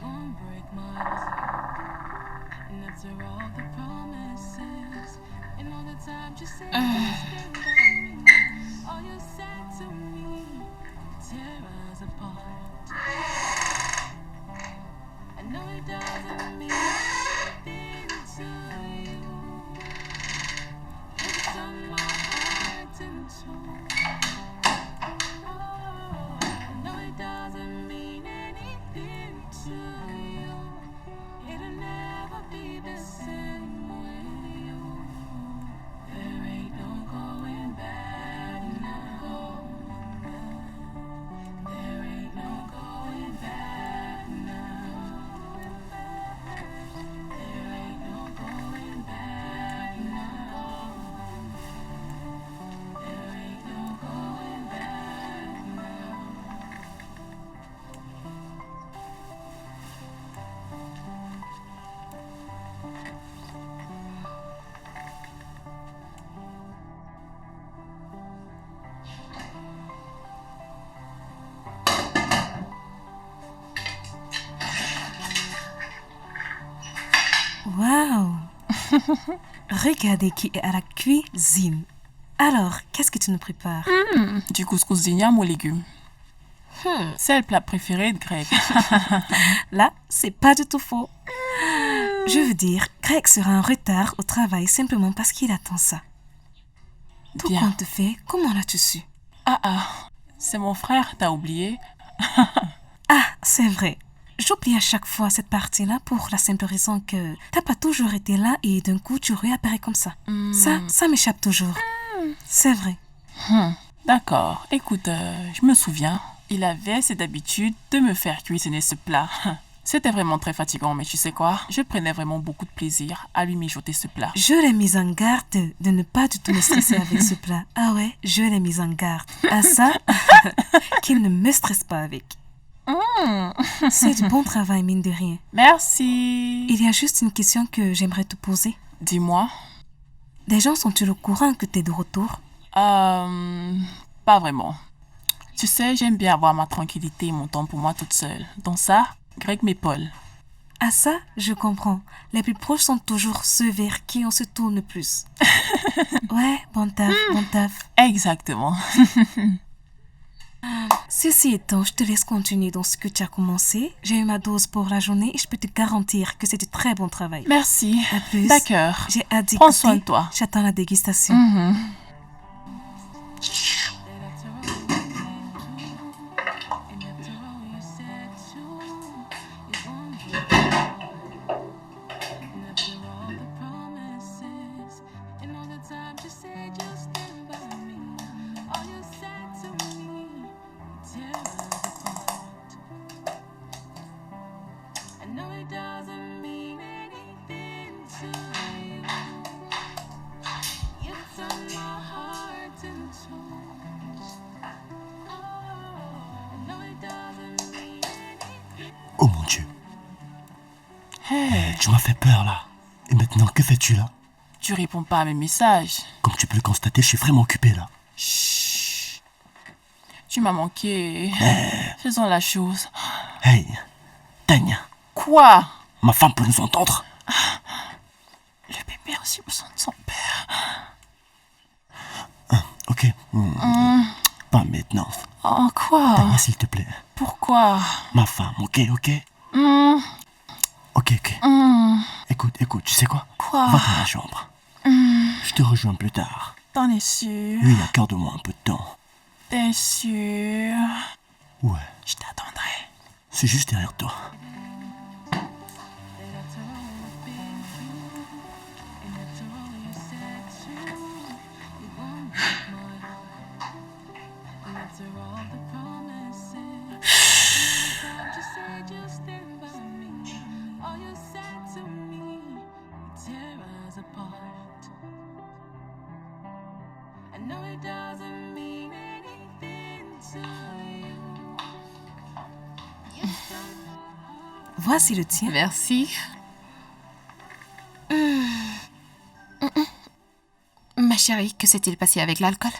won't break my heart. And after all the promises, and all the times you said you'd stand by me, all you said to me tear us apart. I know it doesn't mean anything to you. It's on my heart and soul. Oh, I know it doesn't mean anything to you. It'll never be the same with you. There ain't no going back now. There ain't no going back now. There ain't no going back now. There ain't no going back now. Waouh! Regardez qui est à la cuisine. Alors, qu'est-ce que tu nous prépares? Du couscous d'igname aux légumes. C'est le plat préféré de Greg. Là, c'est pas du tout faux. Je veux dire, Greg sera en retard au travail simplement parce qu'il attend ça. Tout Bien. compte fait, comment l'as-tu su? C'est mon frère, t'as oublié? Ah, c'est vrai. J'oublie à chaque fois cette partie-là pour la simple raison que t'as pas toujours été là et d'un coup tu réapparais comme ça. Ça m'échappe toujours. C'est vrai. D'accord, écoute, je me souviens, il avait cette habitude de me faire cuisiner ce plat. C'était vraiment très fatigant, mais tu sais quoi? Je prenais vraiment beaucoup de plaisir à lui mijoter ce plat. Je l'ai mise en garde de ne pas du tout me stresser avec ce plat. Ah ouais, je l'ai mise en garde. À ça, qu'il ne me stresse pas avec. C'est du bon travail, mine de rien. Merci. Il y a juste une question que j'aimerais te poser. Dis-moi. Les gens sont-ils au courant que t'es de retour? Pas vraiment. Tu sais, j'aime bien avoir ma tranquillité et mon temps pour moi toute seule. Dans ça, Greg m'épaule. Ah ça, je comprends. Les plus proches sont toujours ceux vers qui on se tourne le plus. Ouais, bon taf, bon taf. Exactement. Ceci étant, je te laisse continuer dans ce que tu as commencé. J'ai eu ma dose pour la journée et je peux te garantir que c'est du très bon travail. Merci. À plus. D'accord. J'ai hâte d'y Prends goûter. soin de toi. J'attends la dégustation. Oh mon Dieu, Hey, tu m'as fait peur là. Et maintenant, que fais-tu là? tu réponds pas à mes messages. Comme tu peux le constater, je suis vraiment occupé là. Chut. Tu m'as manqué. Faisons la chose. Hey, Tania, Quoi? Ma femme peut nous entendre. Le bébé a reçu le sang de son père. Ok. Pas maintenant. Oh, quoi? Tania, s'il te plaît. Pourquoi? Ma femme, ok. Ok. Écoute, tu sais quoi? Quoi? Va dans la chambre. Je te rejoins plus tard. T'en es sûr? Oui, accorde-moi un peu de temps. T'es sûr? Ouais, Je t'attendrai. c'est juste derrière toi. Voici le tien. Merci. Ma chérie, que s'est-il passé avec l'alcool?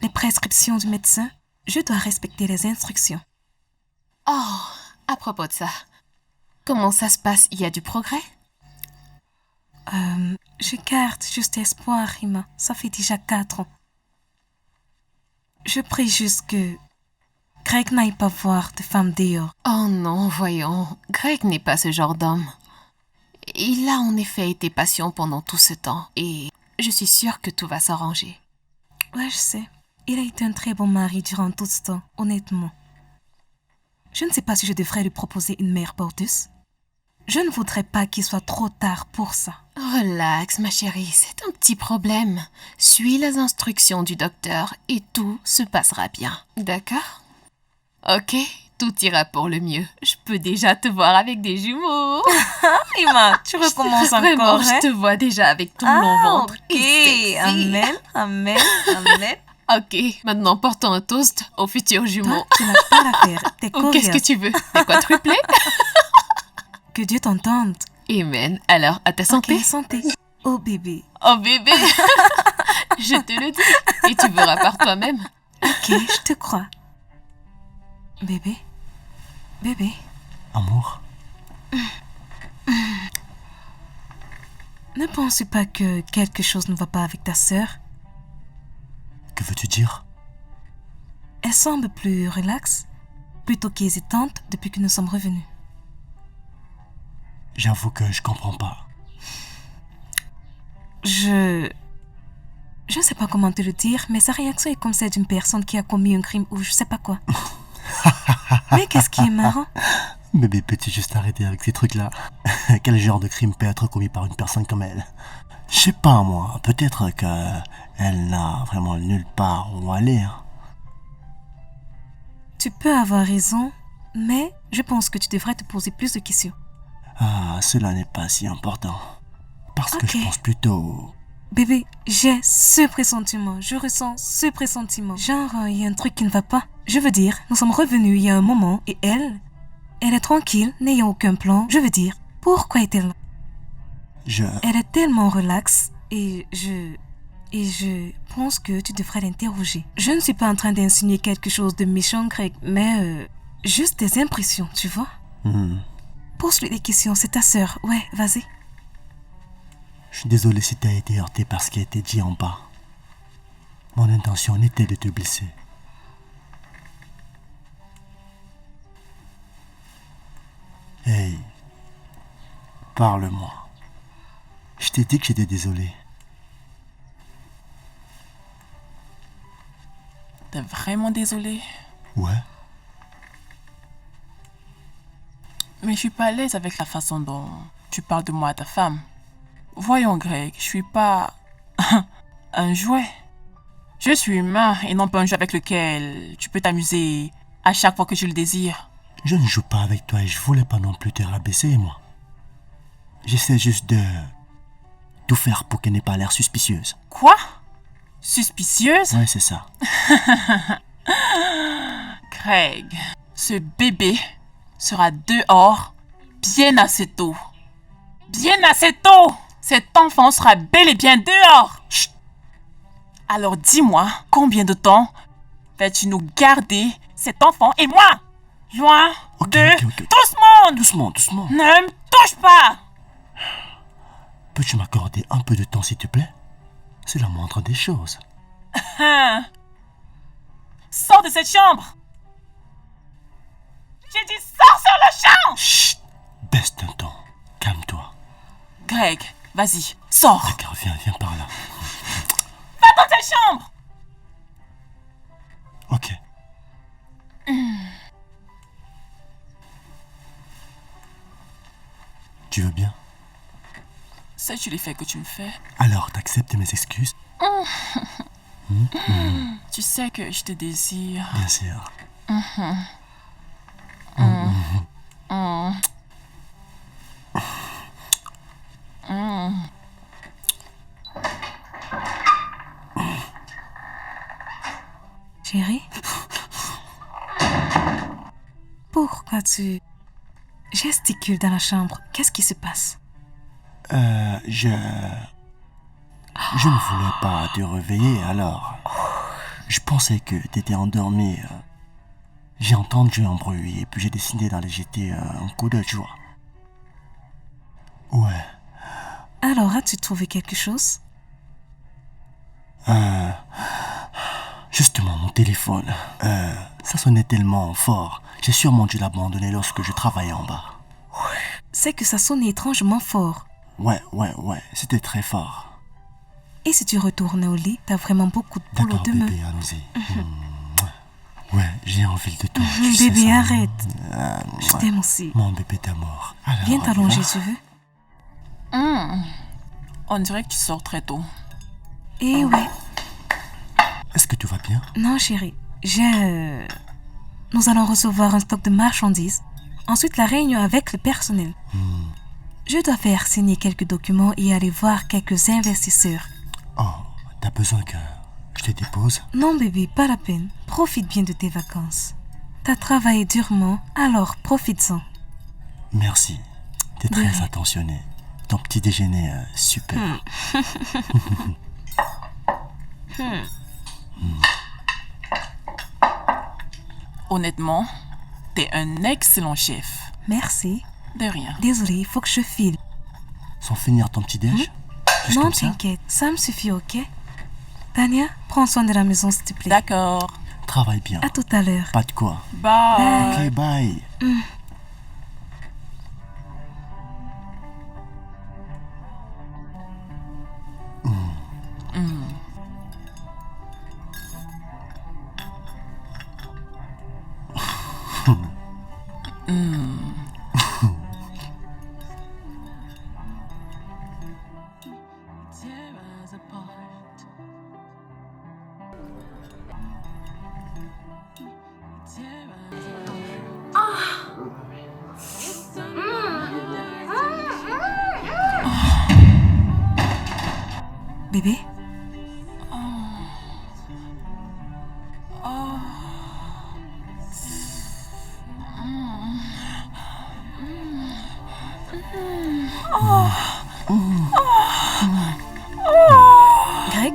Les prescriptions du médecin, je dois respecter les instructions. Oh, à propos de ça, comment ça se passe? Il y a du progrès? Je garde juste espoir, Rima. Ça fait déjà 4 ans. Je prie juste que Greg n'aille pas voir de femme dehors. Oh non, voyons, Greg n'est pas ce genre d'homme. Il a en effet été patient pendant tout ce temps et je suis sûre que tout va s'arranger. Ouais, je sais. Il a été un très bon mari durant tout ce temps, honnêtement. Je ne sais pas si je devrais lui proposer une mère porteuse. Je ne voudrais pas qu'il soit trop tard pour ça. Relax, ma chérie, c'est un petit problème. Suis les instructions du docteur et tout se passera bien. D'accord? Ok, tout ira pour le mieux. Je peux déjà te voir avec des jumeaux. Rima, tu recommences Vraiment, encore, hein? je te vois déjà avec ton long ventre. Ok, Et sexy. amen. Ok, maintenant portons un toast aux futurs jumeaux. Toi, tu n'as pas l'affaire. T'es Ou qu'est-ce que coriace. tu veux? Des quadruplés? Que Dieu t'entende. Amen. Alors, à ta santé. Ok, santé. Oh bébé. Oh bébé. Je te le dis. Et tu verras par toi-même. Ok, je te crois. Bébé. Amour, Ne penses pas que quelque chose ne va pas avec ta sœur? que veux-tu dire? Elle semble plus relaxe, plutôt qu'hésitante depuis que nous sommes revenus. J'avoue que je comprends pas. Je ne sais pas comment te le dire, mais sa réaction est comme celle d'une personne qui a commis un crime ou je sais pas quoi. Mais qu'est-ce qui est marrant? Bébé, peux-tu juste arrêter avec ces trucs-là? Quel genre de crime peut être commis par une personne comme elle? Je sais pas, moi. Peut-être que elle n'a vraiment nulle part où aller. Hein. Tu peux avoir raison, mais je pense que tu devrais te poser plus de questions. Ah, cela n'est pas si important. Parce que Ok. je pense plutôt... Bébé, j'ai ce pressentiment, je ressens ce pressentiment. Genre, il y a un truc qui ne va pas. Je veux dire, nous sommes revenus il y a un moment et elle est tranquille, n'ayant aucun plan. Je veux dire, pourquoi est-elle là? Elle est tellement relaxe et je pense que tu devrais l'interroger. Je ne suis pas en train d'insinuer quelque chose de méchant, Greg, mais juste des impressions, tu vois? Pose-lui des questions, c'est ta sœur. Ouais, vas-y. Je suis désolé si t'as été heurté par ce qui a été dit en bas. Mon intention était de te blesser. Hey, parle-moi. Je t'ai dit que j'étais désolé. T'es vraiment désolé. Ouais, Mais je suis pas à l'aise avec la façon dont tu parles de moi à ta femme. Voyons, Greg, je suis pas un jouet. Je suis humain et non pas un jeu avec lequel tu peux t'amuser à chaque fois que tu le désires. je ne joue pas avec toi et je voulais pas non plus te rabaisser, moi. J'essaie juste de tout faire pour qu'elle n'ait pas l'air suspicieuse. Quoi? Suspicieuse? Ouais, c'est ça. Greg, ce bébé sera dehors bien assez tôt. Bien assez tôt! Cet enfant sera bel et bien dehors! Chut! Alors dis-moi, combien de temps vas-tu nous garder cet enfant et moi? Loin Ok, de ok. tout ce monde! Doucement, doucement. N'aime tout touche pas! Peux-tu m'accorder un peu de temps, s'il te plaît? C'est la moindre des choses. Hein? Sors de cette chambre! J'ai dit sors sur le champ! Chut! Baisse d'un ton. Calme-toi. Greg, vas-y, sors! D'accord, viens par là. Va dans ta chambre! Ok. Tu veux bien? Sais-tu l'effet que tu me fais? Alors, t'acceptes mes excuses? Tu sais que je te désire. Bien sûr. Chérie? Pourquoi tu gesticules dans la chambre? Qu'est-ce qui se passe? Je ne voulais pas te réveiller, alors... Je pensais que t'étais endormi. J'ai entendu un bruit et puis j'ai décidé d'aller jeter un coup d'œil, tu vois. Ouais. Alors, as-tu trouvé quelque chose? Justement, mon téléphone. Ça sonnait tellement fort. J'ai sûrement dû l'abandonner lorsque je travaillais en bas. C'est que ça sonnait étrangement fort. Ouais. C'était très fort. Et si tu retournes au lit, t'as vraiment beaucoup de boulot D'accord, demain. bébé, allons-y. Ouais, j'ai envie de toi. tu sais Bébé, ça. arrête. Je Ouais. t'aime aussi. Mon bébé d'amour. Alors, Viens on y t'allonger, va. tu veux? On dirait que tu sors très tôt. Eh ouais. Est-ce que tout va bien? Non, chérie. Nous allons recevoir un stock de marchandises. Ensuite, la réunion avec le personnel. Je dois faire signer quelques documents et aller voir quelques investisseurs. Oh, t'as besoin que je te dépose? Non, bébé, pas la peine. Profite bien de tes vacances. T'as travaillé durement, alors profites-en. Merci. T'es De très rien. attentionné. Ton petit déjeuner, super. Honnêtement, t'es un excellent chef. Merci. De rien. Désolée, il faut que je file. Sans finir ton petit déj? Juste Non, comme ça? t'inquiète, ça me suffit, ok? Tania, prends soin de la maison, s'il te plaît. D'accord. Travaille bien. À tout à l'heure. Pas de quoi. Bye. Ok, bye. Tear us apart. Tear us apart. It's Bébé? Greg?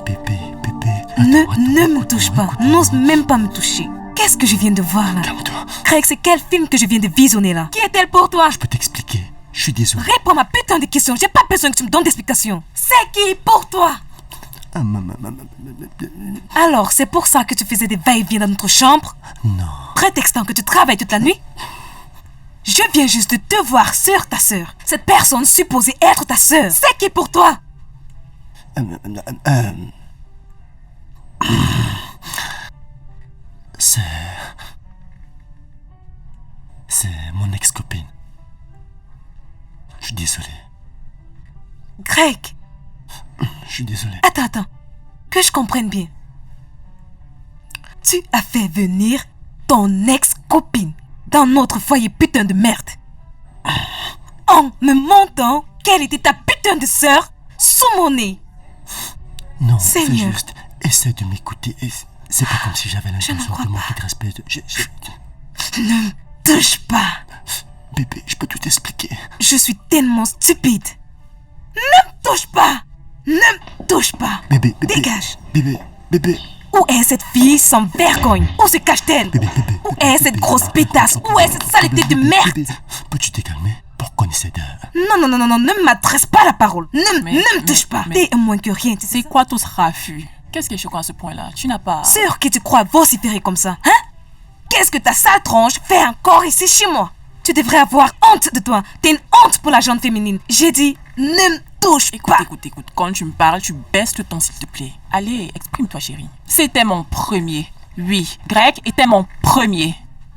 Pépé. Ne me touche pas. N'ose même pas me toucher. Qu'est-ce que je viens de voir là? Calme-toi. Greg, c'est quel film que je viens de visionner là? Qui est-elle pour toi? Je peux t'expliquer. Je suis désolé. Réponds à ma putain de question. J'ai pas besoin que tu me donnes d'explications. C'est qui pour toi? Alors, c'est pour ça que tu faisais des va-et-vient dans notre chambre? Non. Prétextant que tu travailles toute la nuit? Je viens juste de te voir sur ta sœur. Cette personne supposée être ta sœur. C'est qui pour toi? C'est mon ex-copine. Je suis désolé. Greg, Je suis désolé. attends. Que je comprenne bien. Tu as fait venir ton ex-copine dans notre foyer putain de merde. En me mentant Quelle était ta putain de sœur sous mon nez? Non, c'est Seigneur. juste. Essaie de m'écouter. C'est pas comme si j'avais l'intention crois de manquer pas. de respect. Ne me touche pas. Bébé, je peux tout expliquer. Je suis tellement stupide. Ne me touche pas. Ne me touche pas. Bébé. Dégage. Bébé. Où est cette fille sans vergogne? Où se cache-t-elle? Bébé. Où est cette grosse pétasse? Où est cette saleté de merde? Bébé, peux-tu te calmer pour qu'on essaie de... Non, ne m'adresse pas la parole. Ne me touche pas. mais- T'es moins que rien, tu sais. C'est quoi tout ce raffut? Qu'est-ce qui est choquant à ce point-là? Tu n'as pas... Sûr que tu crois vociférer comme ça, hein? Qu'est-ce que ta sale tronche fait encore ici chez moi? Tu devrais avoir honte de toi. T'es une honte pour la gente féminine. J'ai dit, ne me touche Écoute, pas. écoute. Quand tu me parles, tu baisses le ton, s'il te plaît. Allez, exprime-toi, chérie. C'était mon premier. Oui, Greg était mon premier.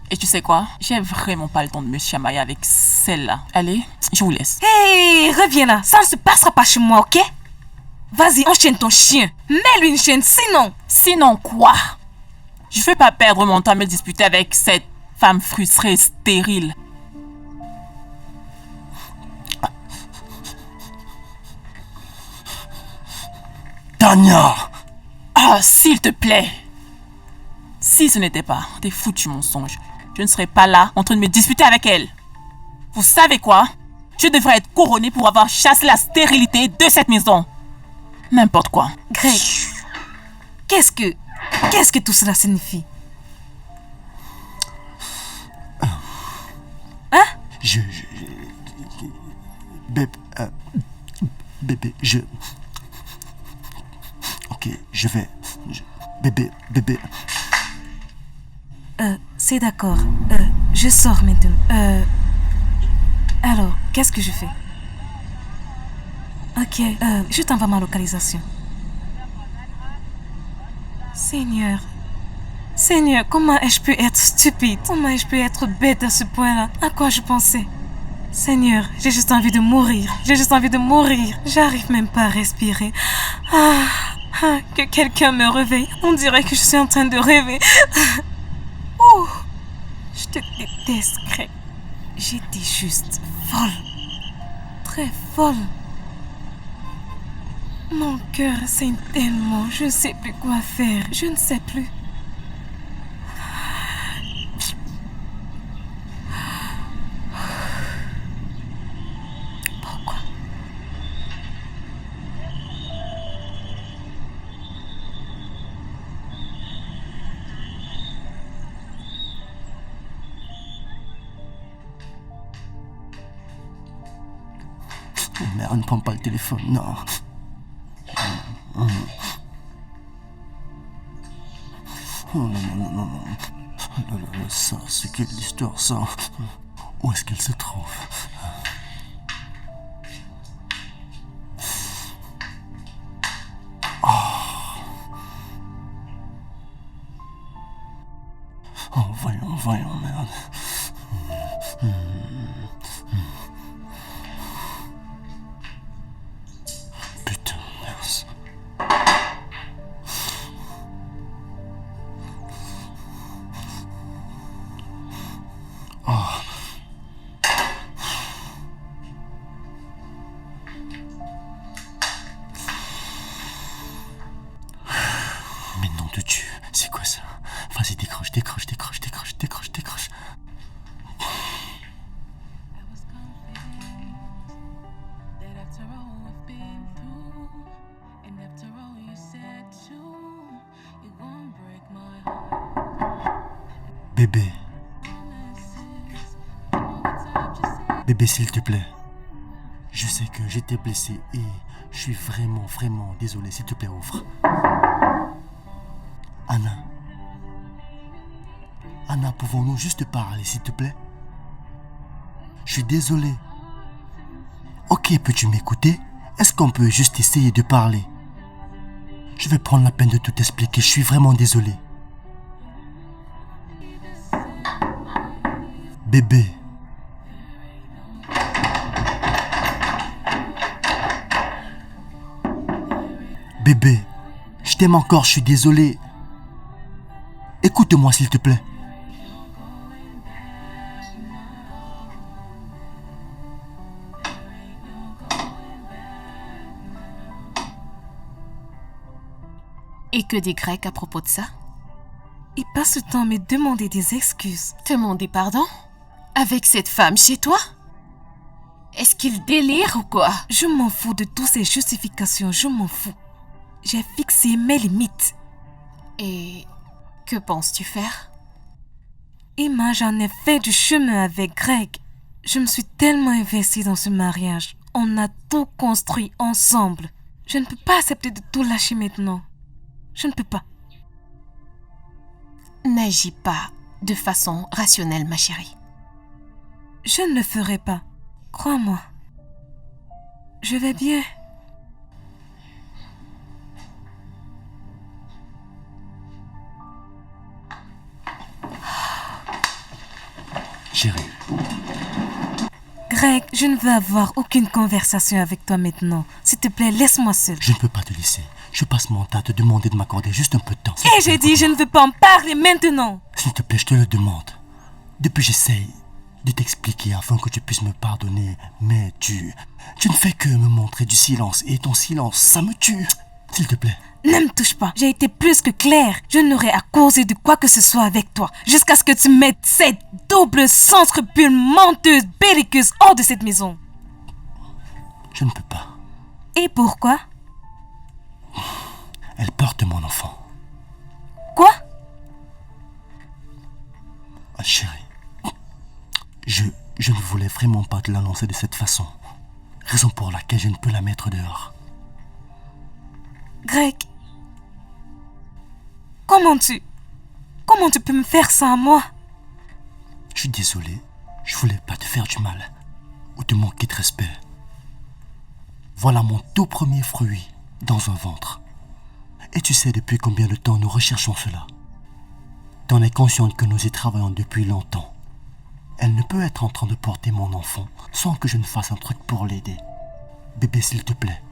Et tu sais quoi? J'ai vraiment pas le temps de me chamailler avec celle-là. Allez, je vous laisse. Hey, reviens là. Ça ne se passera pas chez moi, ok? Vas-y, enchaîne ton chien. Mets-lui une chaîne, sinon... Sinon quoi? Je veux pas perdre mon temps à me disputer avec cette femme frustrée, stérile. Tania! Ah, s'il te plaît. Si ce n'était pas des foutus mensonges, je ne serais pas là en train de me disputer avec elle. Vous savez quoi? Je devrais être couronnée pour avoir chassé la stérilité de cette maison. N'importe quoi. Greg, qu'est-ce que tout cela signifie? Bébé, Ok, je vais... Bébé. C'est d'accord. Je sors maintenant. Alors, qu'est-ce que je fais? Ok, je t'envoie ma localisation. Seigneur, comment ai-je pu être stupide? Comment ai-je pu être bête à ce point-là? À quoi je pensais? Seigneur, j'ai juste envie de mourir. J'arrive même pas à respirer. Que quelqu'un me réveille. On dirait que je suis en train de rêver. Ouh, je te déteste, Greg. J'étais juste folle. Très folle. Mon cœur saigne tellement. Je ne sais plus quoi faire. Je ne sais plus. Pourquoi? Oh merde, ne prends pas le téléphone, non. Oh non. Ça, c'est quelle histoire, ça? Où est-ce qu'elle se trouve? Oh, voyons, merde. Putain, merci. Mais nom de Dieu, c'est quoi ça? Vas-y, décroche. I was confident that after all we've been through, and after all you said too, you're gonna break my heart. Bébé, Promises, and all the times you said bébé, s'il te plaît. Je sais que j'étais blessé et je suis vraiment désolé. S'il te plaît, ouvre. Anna, pouvons-nous juste parler, s'il te plaît? Je suis désolé. Ok, peux-tu m'écouter? Est-ce qu'on peut juste essayer de parler? Je vais prendre la peine de tout expliquer. Je suis vraiment désolé. Bébé. Bébé, je t'aime encore, je suis désolé. Écoute-moi, s'il te plaît. Et que dit Greg à propos de ça? Il passe le temps à me demander des excuses. Te demander pardon? Avec cette femme chez toi? Est-ce qu'il délire ou quoi? Je m'en fous de toutes ces justifications, je m'en fous. J'ai fixé mes limites. Et que penses-tu faire? Emma, j'en ai fait du chemin avec Greg. Je me suis tellement investie dans ce mariage. On a tout construit ensemble. Je ne peux pas accepter de tout lâcher maintenant. Je ne peux pas. N'agis pas de façon rationnelle, ma chérie. Je ne le ferai pas. Crois-moi. Je vais bien. Chérie, Greg, je ne veux avoir aucune conversation avec toi maintenant. S'il te plaît, laisse-moi seule. je ne peux pas te laisser. Je passe mon temps à te demander de m'accorder juste un peu de temps. S'il Et te plaît, j'ai dit, je ne veux pas en parler maintenant. S'il te plaît, je te le demande. Depuis, j'essaye de t'expliquer afin que tu puisses me pardonner, mais tu ne fais que me montrer du silence et ton silence, ça me tue. S'il te plaît. Ne me touche pas. J'ai été plus que claire. Je n'aurai à causer de quoi que ce soit avec toi. Jusqu'à ce que tu mettes cette double sans scrupule menteuse, belliqueuse hors de cette maison. Je ne peux pas. Et pourquoi? Elle porte mon enfant. Quoi? Ah, chérie, je ne voulais vraiment pas te l'annoncer de cette façon. Raison pour laquelle je ne peux la mettre dehors. Greg, comment tu peux me faire ça à moi? Je suis désolé, je voulais pas te faire du mal ou te manquer de respect. Voilà mon tout premier fruit dans un ventre. Et tu sais depuis combien de temps nous recherchons cela. T'en es consciente que nous y travaillons depuis longtemps. Elle ne peut être en train de porter mon enfant sans que je ne fasse un truc pour l'aider. Bébé, s'il te plaît.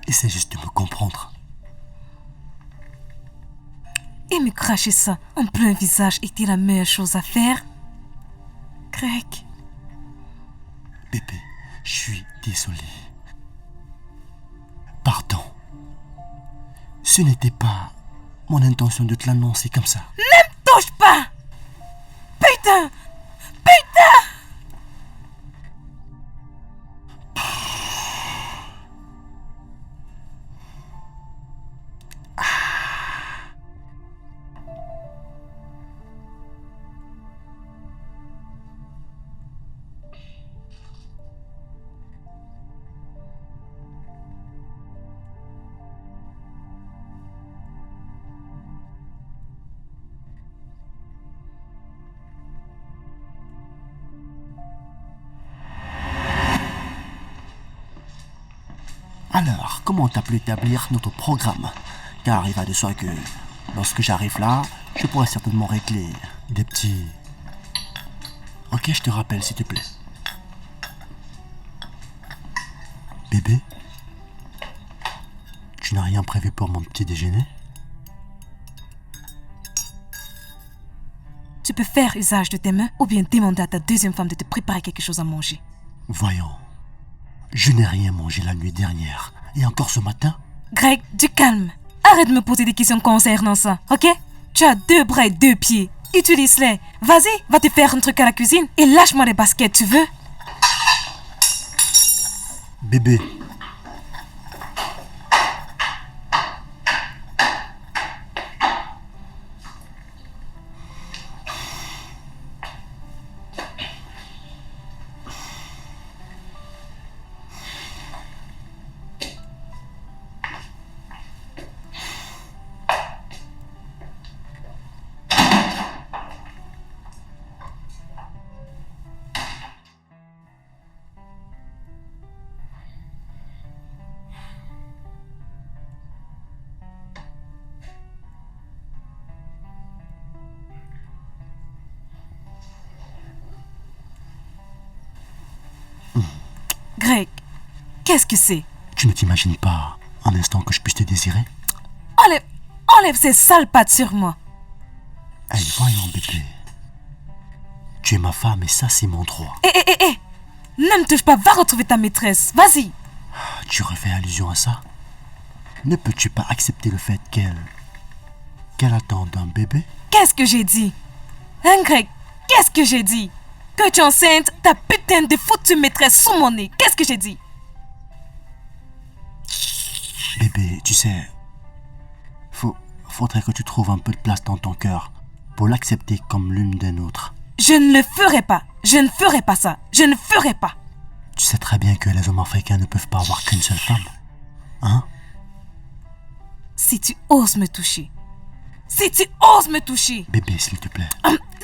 Essaie juste de me comprendre. Et me cracher ça en plein visage était la meilleure chose à faire? Greg, Bébé, je suis désolé. Pardon. Ce n'était pas mon intention de te l'annoncer comme ça. touche pas! Putain! Alors, comment t'as pu établir notre programme? Car il va de soi que lorsque j'arrive là, je pourrais certainement régler des petits... Ok, je te rappelle s'il te plaît. Bébé, tu n'as rien prévu pour mon petit déjeuner? Tu peux faire usage de tes mains ou bien demander à ta deuxième femme de te préparer quelque chose à manger. Voyons, je n'ai rien mangé la nuit dernière. Et encore ce matin? Greg, du calme. Arrête de me poser des questions concernant ça, ok? Tu as 2 bras et 2 pieds. Utilise-les. Vas-y, va te faire un truc à la cuisine et lâche-moi les baskets, tu veux? Bébé, Greg, qu'est-ce que c'est? tu ne t'imagines pas un instant que je puisse te désirer? Enlève ces sales pattes sur moi. Allez, voyons, bébé. Tu es ma femme et ça, c'est mon droit. Hé, ne me touche pas, va retrouver ta maîtresse, vas-y. Tu refais allusion à ça? Ne peux-tu pas accepter le fait qu'elle attende un bébé? Qu'est-ce que j'ai dit? Hein, Greg? Qu'est-ce que j'ai dit? Que tu es enceinte, ta putain de foutue maîtresse sous mon nez. Qu'est-ce que j'ai dit? Bébé, tu sais, faudrait que tu trouves un peu de place dans ton cœur pour l'accepter comme l'une des nôtres. Je ne le ferai pas. Je ne ferai pas ça. Je ne ferai pas. Tu sais très bien que les hommes africains ne peuvent pas avoir qu'une seule femme. Hein? Si tu oses me toucher. Si tu oses me toucher. Bébé, s'il te plaît.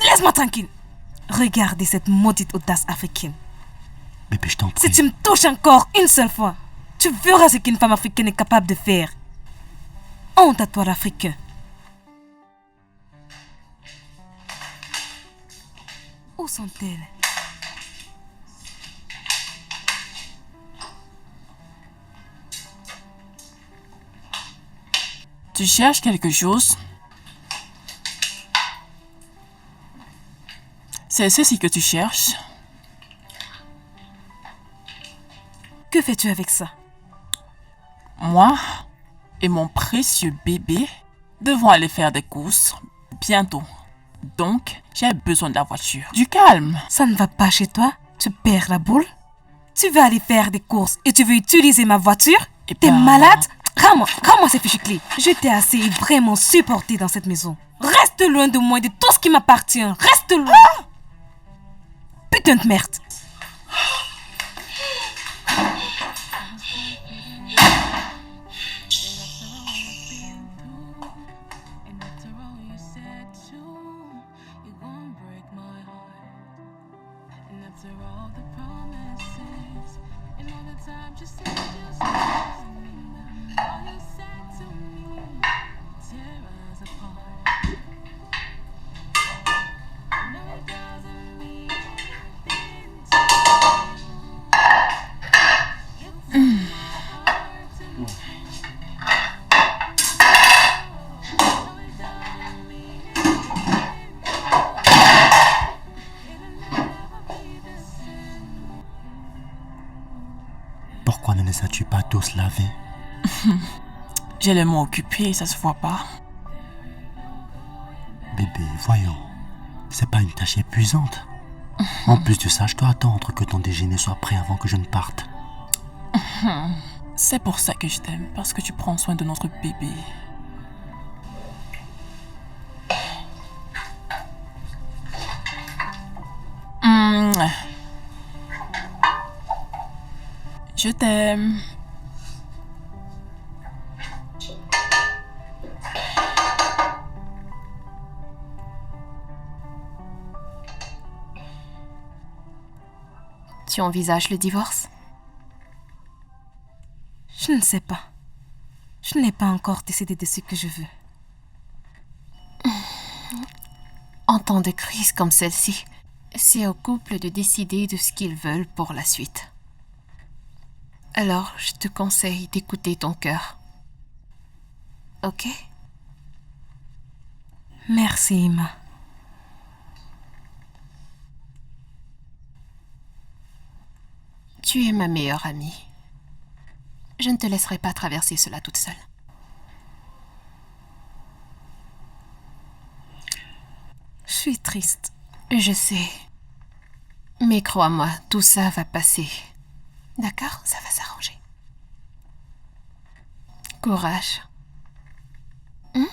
Laisse-moi tranquille. Regardez cette maudite audace africaine. Bébé, je t'en prie. Si tu me touches encore une seule fois, tu verras ce qu'une femme africaine est capable de faire. Honte à toi, l'Africain. Où sont-elles? Tu cherches quelque chose? C'est ceci que tu cherches? Que fais-tu avec ça? Moi et mon précieux bébé devons aller faire des courses bientôt. Donc, j'ai besoin de la voiture. Du calme. Ça ne va pas chez toi? Tu perds la boule? Tu veux aller faire des courses et tu veux utiliser ma voiture? Eh T'es ben- malade? Rends-moi ces fichues clés. Je t'ai assez vraiment supporté dans cette maison. Reste loin de moi et de tout ce qui m'appartient. Reste loin. Putain de merde. And after all you said too, you're gonna break my heart. And after all the promises, and all the time you said just all you said to me, tear us apart. No, it doesn't mean anything to you. You took my heart to me. No, it doesn't mean anything to you. It'll never be the same. Pourquoi ne les as-tu pas tous lavés? J'ai les mains occupées, ça se voit pas. Bébé, voyons. C'est pas une tâche épuisante. En plus de ça, je dois attendre que ton déjeuner soit prêt avant que je ne parte. C'est pour ça que je t'aime, parce que tu prends soin de notre bébé. Je t'aime. Tu envisages le divorce? Je ne sais pas. Je n'ai pas encore décidé de ce que je veux. En temps de crise comme celle-ci, c'est au couple de décider de ce qu'ils veulent pour la suite. Alors, je te conseille d'écouter ton cœur. Ok? Merci, Emma. Tu es ma meilleure amie. Je ne te laisserai pas traverser cela toute seule. Je suis triste. Je sais. Mais crois-moi, tout ça va passer. D'accord? Ça va s'arranger. Courage. I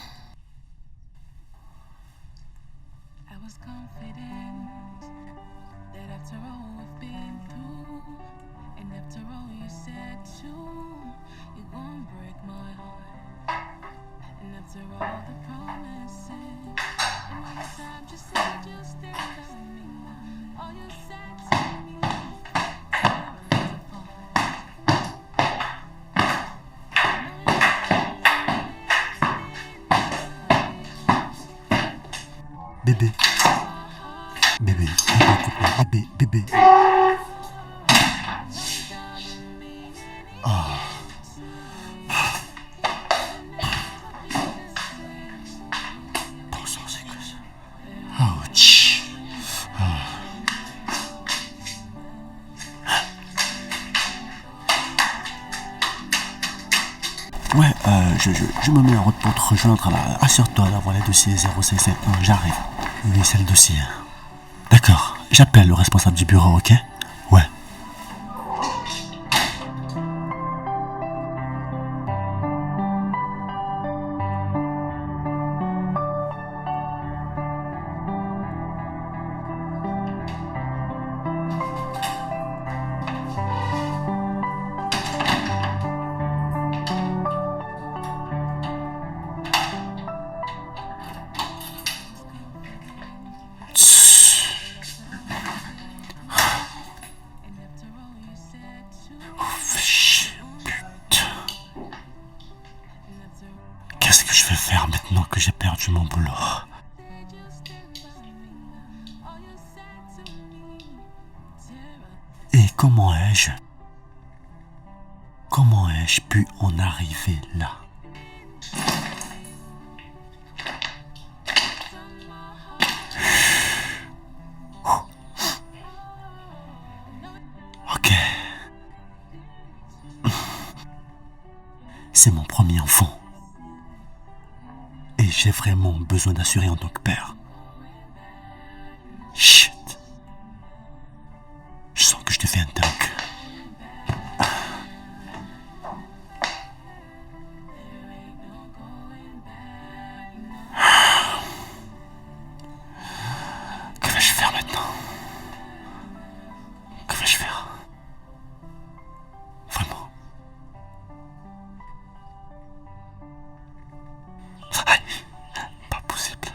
was confident that after all we've been through, and after all you said too, you're gonna break my heart. And after all the promises, and all the time you said you stay by me, all you said to me, tear us apart. Bébé. Bébé, bébé, bébé, bébé. Bon sang, c'est que ça. Ouch. Ouais, je me mets en route pour te rejoindre là. Assure-toi d'avoir les dossiers 0671, j'arrive. Oui, c'est le dossier. D'accord, j'appelle le responsable du bureau, ok? Ouais. Qu'est-ce que je vais faire maintenant que j'ai perdu mon boulot? Et comment ai-je pu en arriver là? Ok. C'est mon premier enfant. Et j'ai vraiment besoin d'assurer en tant que père. Chut. Je sens que je deviens dingue. Que vais-je faire maintenant? Que vais-je faire? Vraiment? Aïe, pas possible.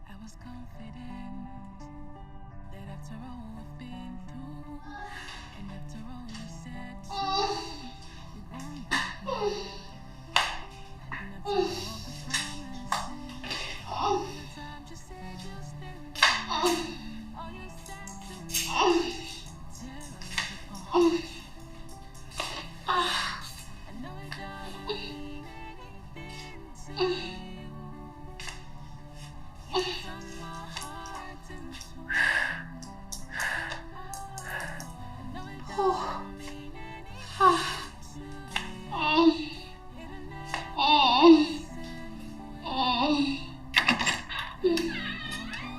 I was confident that after all we've been through, and after all you said too, you won't break my heart. And after all the promises, all the time you said you'll stand by me, all you said to me, tear us apart. I know it doesn't mean anything to you. You've done my heart in two. I know it doesn't mean anything to you. It'll never be the same way.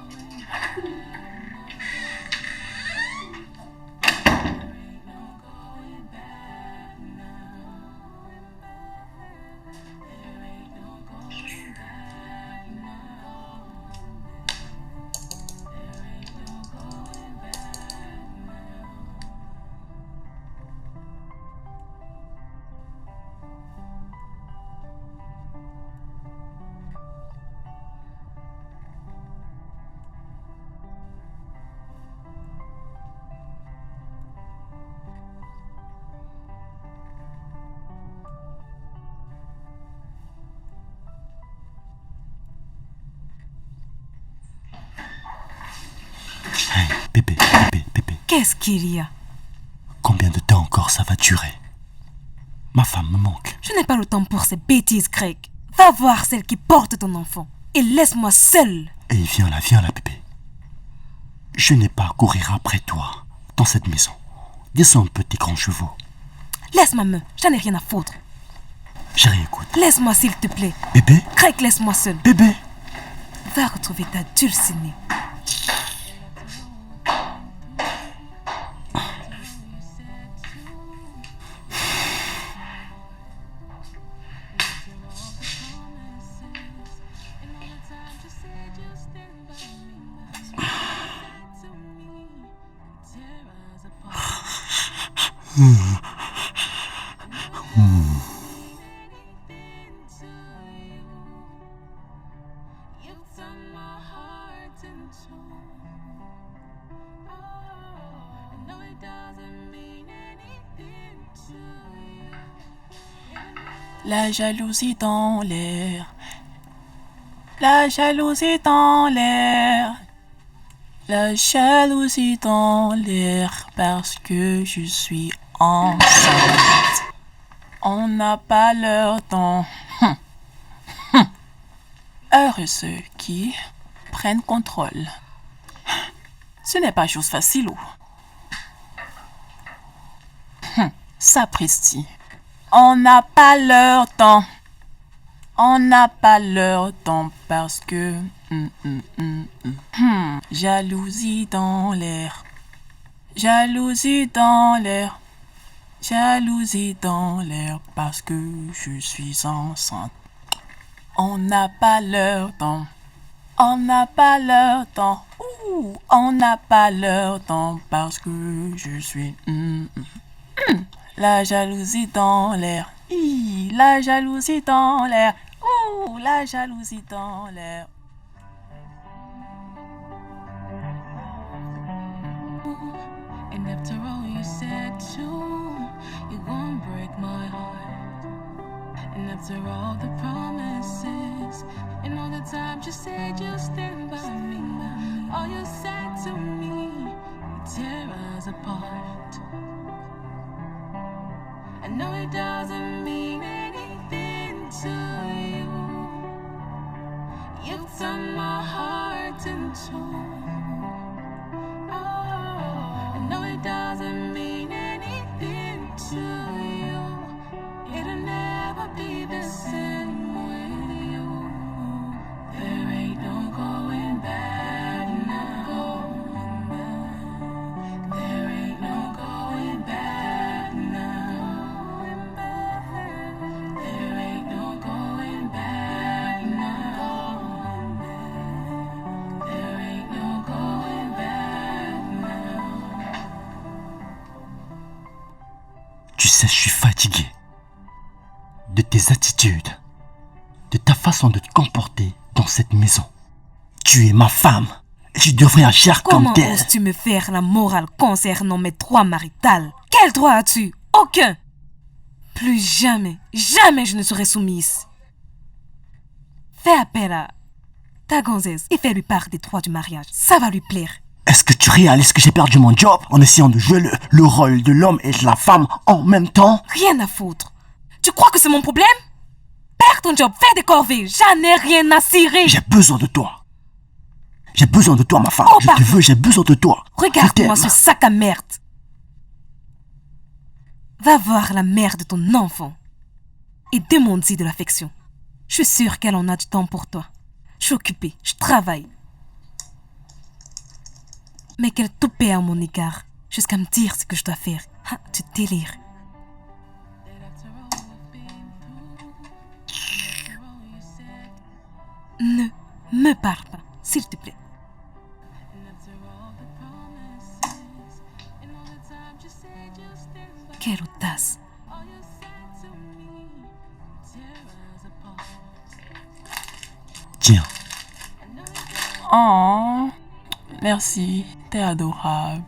Hey, bébé. Qu'est-ce qu'il y a? Combien de temps encore ça va durer? Ma femme me manque. Je n'ai pas le temps pour ces bêtises, Craig. Va voir celle qui porte ton enfant et laisse-moi seule. Et viens là, bébé. Je n'ai pas à courir après toi dans cette maison. Descends un peu tes grands chevaux. Laisse ma main, j'en ai rien à foutre. Chérie, écoute. Laisse-moi s'il te plaît. Bébé? Craig, laisse-moi seule. Bébé? Va retrouver ta dulcinée. La jalousie dans l'air. La jalousie dans l'air. La jalousie dans l'air parce que je suis enceinte. On n'a pas leur temps. Heureux ceux qui prennent contrôle. Ce n'est pas chose facile. Sapristi. On n'a pas leur temps. On n'a pas leur temps parce que... Jalousie dans l'air. Jalousie dans l'air. Jalousie dans l'air parce que je suis enceinte. On n'a pas leur temps. On n'a pas leur temps. On n'a pas leur temps parce que je suis... La jalousie dans l'air. La jalousie dans l'air. La jalousie dans l'air. And after all you said too, you're gonna break my heart. And after all the promises and all the times you said you'll stand by me, all you said to me would tear us apart. I know it doesn't mean anything to you. You turned my heart in two. I know it doesn't mean anything to you. It'll never be the same with you. There ain't no going back now. There ain't no going back now. There ain't no going back now. There ain't no going back now. Tu sais, je suis fatigué de tes attitudes, de ta façon de te comporter dans cette maison. Tu es ma femme et tu devrais agir comme Comment telle. oses-tu me faire la morale concernant mes droits maritales? Quel droit as-tu? Aucun! Plus jamais, jamais je ne serai soumise. Fais appel à ta gonzesse et fais-lui part des droits du mariage. Ça va lui plaire. Est-ce que tu réalises que j'ai perdu mon job en essayant de jouer le rôle de l'homme et de la femme en même temps? Rien à foutre. Tu crois que c'est mon problème? Perds ton job, fais des corvées. J'en ai rien à cirer. J'ai besoin de toi. J'ai besoin de toi, ma femme. Oh, Je te pardon. veux, j'ai besoin de toi. Regarde-moi Je ce t'aime. sac à merde. Va voir la mère de ton enfant et demande-y de l'affection. Je suis sûre qu'elle en a du temps pour toi. Je suis occupée, je travaille. Mais qu'elle toupait à mon égard jusqu'à me dire ce que je dois faire. Ah, tu délires. Ne me parle pas, s'il te plaît. Quelle audace. Tiens, Oh, merci, t'es adorable.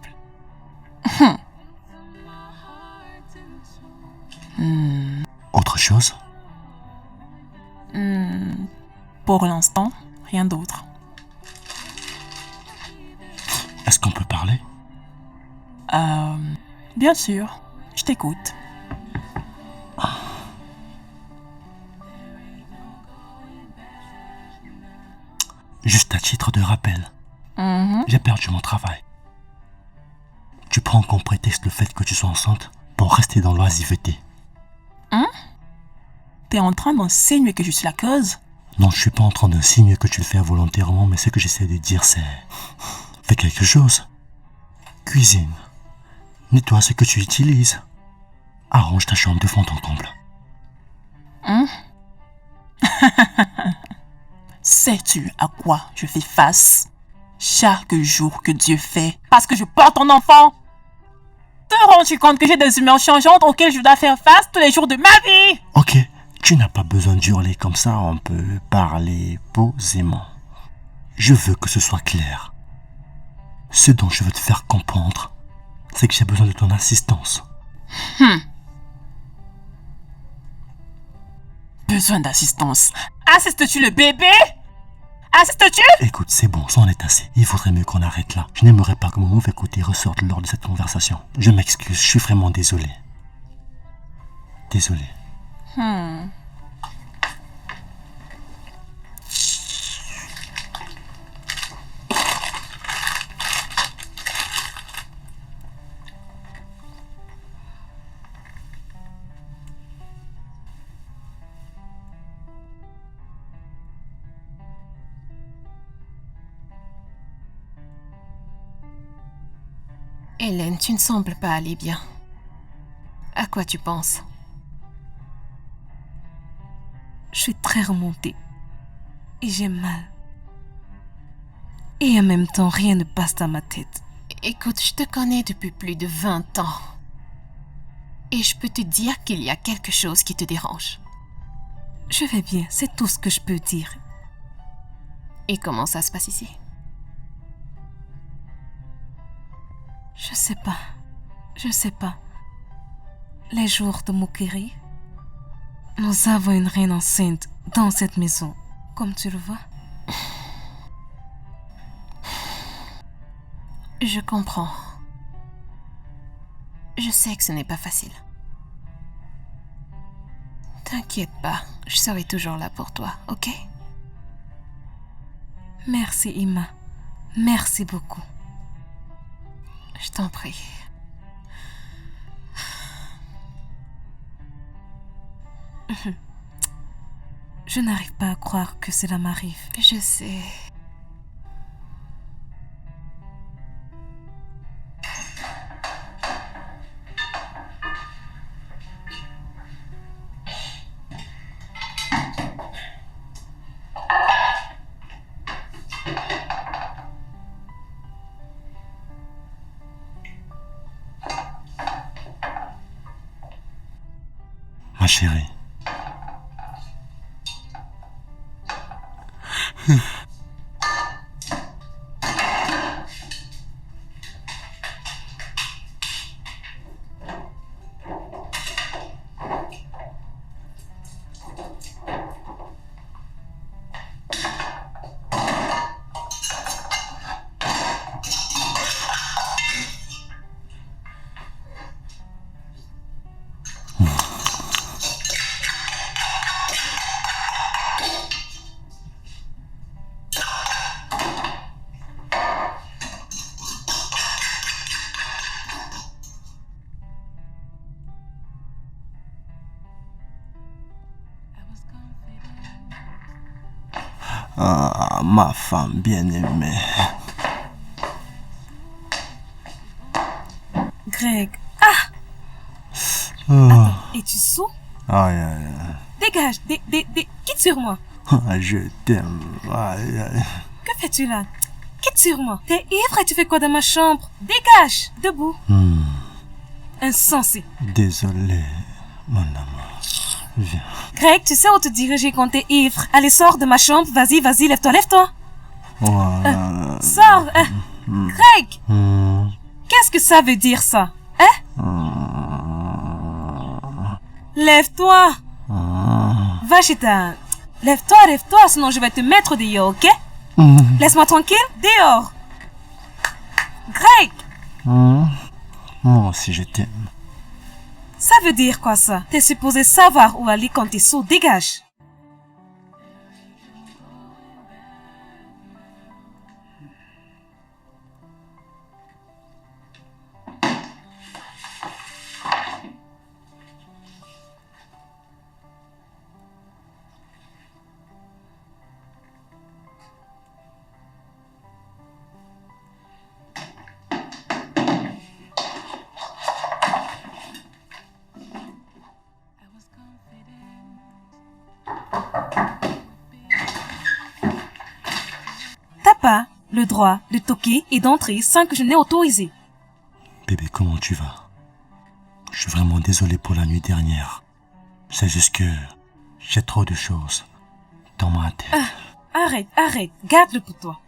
autre chose? Pour l'instant, rien d'autre. Est-ce qu'on peut parler? Bien sûr, je t'écoute. Juste à titre de rappel, j'ai perdu mon travail. Tu prends comme prétexte le fait que tu sois enceinte pour rester dans l'oisiveté. T'es en train d'enseigner que je suis la cause? Non, je suis pas en train d'insinuer que tu le fais involontairement, mais ce que j'essaie de dire, c'est... Fais quelque chose. Cuisine. Nettoie ce que tu utilises. Arrange ta chambre de fond en comble. Sais-tu à quoi je fais face chaque jour que Dieu fait parce que je porte ton enfant? Te rends-tu compte que j'ai des humeurs changeantes auxquelles je dois faire face tous les jours de ma vie? Ok, tu n'as pas besoin d'hurler comme ça, on peut parler posément. Je veux que ce soit clair. Ce dont je veux te faire comprendre, c'est que j'ai besoin de ton assistance. Besoin d'assistance. Assistes-tu le bébé? Assistes-tu? Écoute, c'est bon, ça en est assez. Il faudrait mieux qu'on arrête là. Je n'aimerais pas que mon mauvais côté ressorte lors de cette conversation. Je m'excuse, je suis vraiment désolé. Désolé. Hélène, tu ne sembles pas aller bien. À quoi tu penses? Je suis très remontée. Et j'ai mal. Et en même temps, rien ne passe dans ma tête. Écoute, je te connais depuis plus de 20 ans. Et je peux te dire qu'il y a quelque chose qui te dérange. Je vais bien, c'est tout ce que je peux dire. Et comment ça se passe ici? Je sais pas. Je sais pas. Les jours de moquerie. Nous avons une reine enceinte dans cette maison, comme tu le vois. Je comprends. Je sais que ce n'est pas facile. T'inquiète pas, je serai toujours là pour toi, ok? Merci, Emma. Merci beaucoup. Je t'en prie. Je n'arrive pas à croire que cela m'arrive. Je sais. Ma chérie. I was confident. Ah, ma femme bien-aimée. Greg, Ah, es-tu sous? aïe, aïe, Dégage, quitte sur moi. aïe, je t'aime. Aïe, aïe. Que fais-tu là? Quitte sur moi. T'es ivre et tu fais quoi dans ma chambre? Dégage, debout. Insensé. Désolé, mon amour. Viens. Greg, tu sais où te diriger quand t'es ivre. Allez, sors de ma chambre. Vas-y, vas-y, lève-toi, lève-toi. Voilà. Sors. Greg, qu'est-ce que ça veut dire ça? Lève-toi. Va chez ta... Lève-toi, lève-toi, sinon je vais te mettre dehors, ok? Laisse-moi tranquille. Dehors. Greg, Moi aussi, je t'aime. ça veut dire quoi ça? T'es supposé savoir où aller quand t'es sous. Dégage. I was confident. T'as pas le droit de toquer et d'entrer sans que je n'ai autorisé. Bébé, comment tu vas? Je suis vraiment désolé pour la nuit dernière. C'est juste que j'ai trop de choses dans ma tête. Arrête, arrête, garde-le pour toi.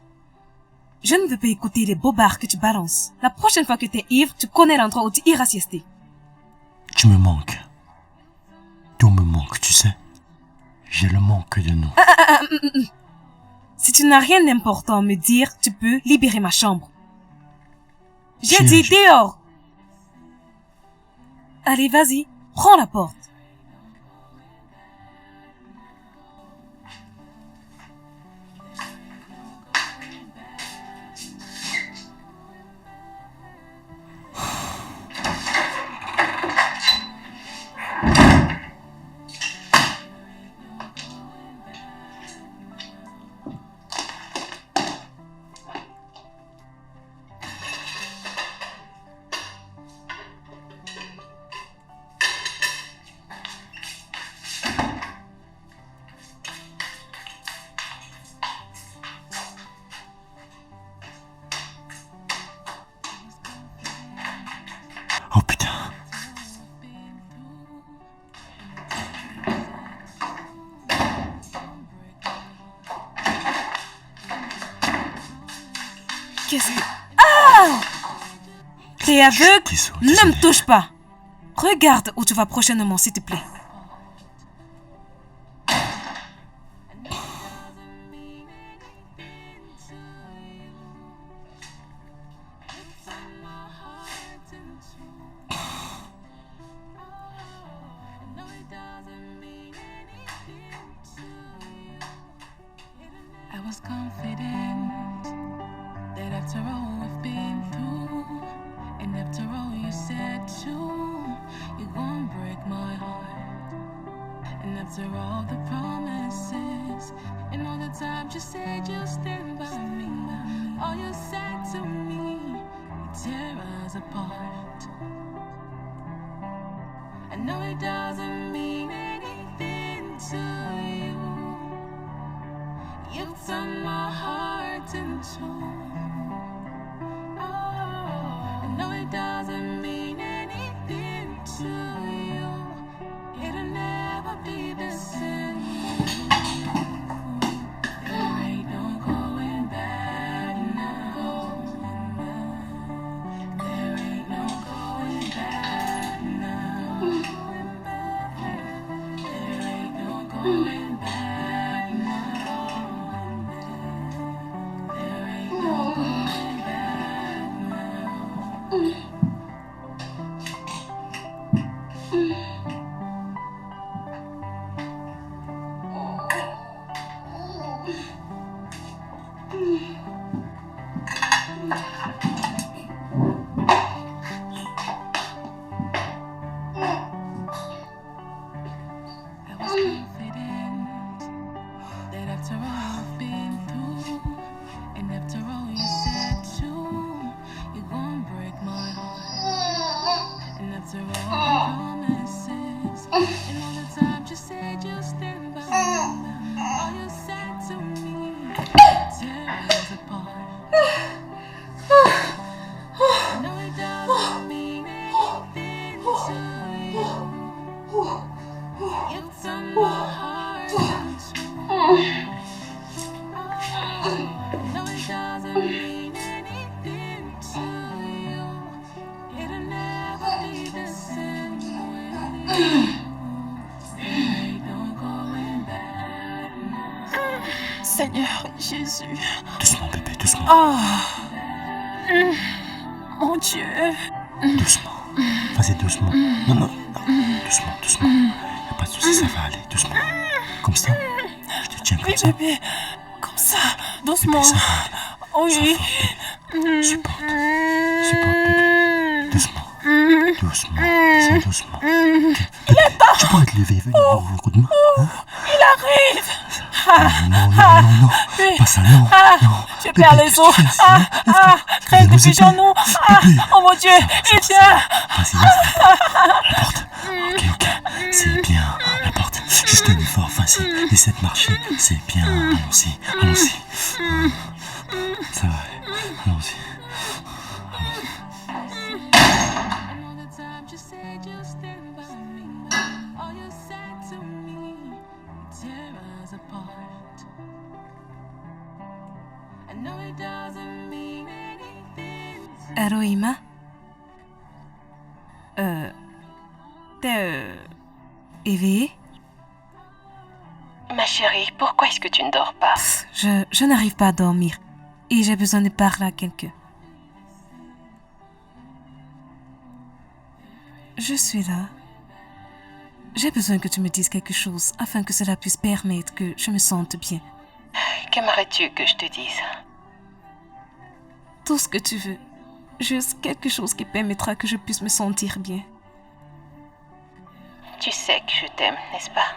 Je ne veux pas écouter les bobards que tu balances. La prochaine fois que t'es ivre, tu connais l'endroit où tu iras siester. Tu me manques. Tout me manque, tu sais. J'ai le manque de nous. Si tu n'as rien d'important à me dire, tu peux libérer ma chambre. J'ai Chérie, dit je- dehors. Allez, vas-y, prends la porte. Qu'est-ce que... Ah! T'es aveugle? Désolé, Ne me désolé. touche pas. Regarde où tu vas prochainement, s'il te plaît. I was confident that after all we've been through, and after all you said too, you're gonna break my heart. And after all the promises, and all the times you said you'll stand by me, all you said to me, you tear us apart. I know it doesn't mean anything to you. You've turned my heart in two. Oh, I know it doesn't mean anything to you. It'll never be the same. There ain't no going back now. There ain't no going back now. There ain't no going back. Seigneur Jésus. Doucement, bébé, doucement. Oh. Mon Dieu. Doucement. Vas-y, doucement. Non, non, non. Doucement, doucement. Y a pas de soucis, ça va aller. Doucement. Comme ça. Je te tiens comme Oui, ça. bébé. Comme ça. Doucement. Bébé, ça va aller. Sois Oui. fort, bébé. Supporte. Supporte, bébé. Doucement. Doucement. Descends doucement. Bébé, tu pourrais te lever et venir avoir un coup de main. Hein? Il arrive. Non, non, non, non, non. Oui. Pas ça, non. Non. Je Bébé, perds les qu'est-ce os. que tu fais, hein? Crève Viens nous depuis aider. chez nous. Bébé. Oh mon Dieu. Il vient. Vas-y, ouvre la porte. Ok, ok. C'est bien. La porte. Juste un effort. Vas-y. Essaie de marcher. C'est bien. Allons-y. Allons-y. Ça va aller. Allons-y. And all the times you said you'll stand by me, all you said to me, you tear us apart. I know it doesn't mean anything. Allô, Ima? T'es éveillée? Ma chérie, pourquoi est-ce que tu ne dors pas? Je n'arrive pas à dormir et j'ai besoin de parler à quelqu'un. Je suis là. J'ai besoin que tu me dises quelque chose afin que cela puisse permettre que je me sente bien. Qu'aimerais-tu que je te dise? Tout ce que tu veux. Juste quelque chose qui permettra que je puisse me sentir bien. Tu sais que je t'aime, n'est-ce pas?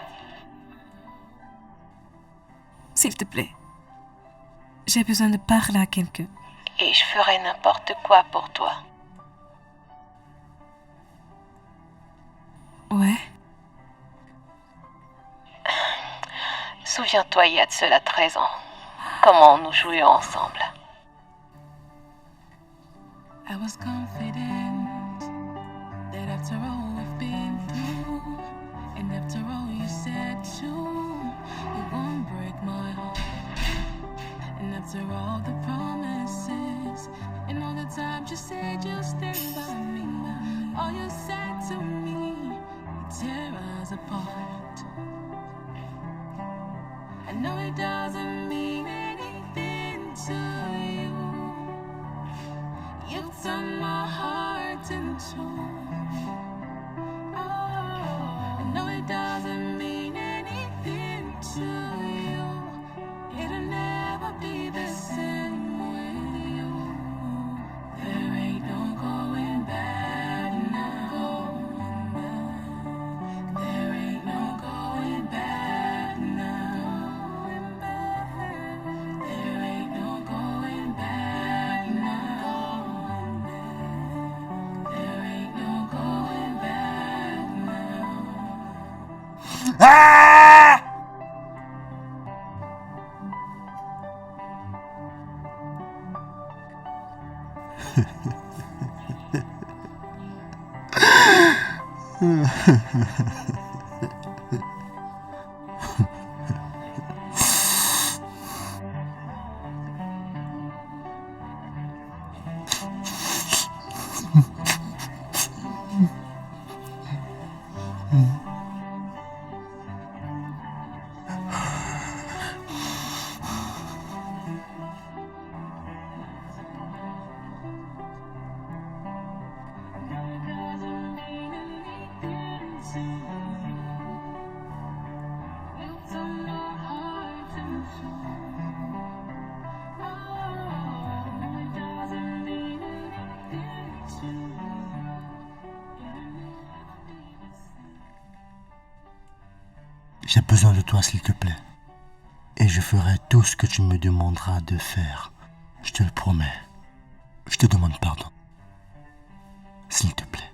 S'il te plaît. J'ai besoin de parler à quelqu'un. Et je ferai n'importe quoi pour toi. Ouais. Souviens-toi, il y a de cela 13 ans, comment nous jouions ensemble. I was confident that after all we've been through, and after all you said too, you won't break my heart. And after all the promises, I know it doesn't mean anything to you. You turn my heart into. I know it doesn't mean anything to you. It'll never be the same with you. There ain't no going back now. There ain't no going back now. There ain't no going back now. There ain't no going back now. Ah! J'ai besoin de toi, s'il te plaît. Et je ferai tout ce que tu me demanderas de faire. Je te le promets. Je te demande pardon. S'il te plaît.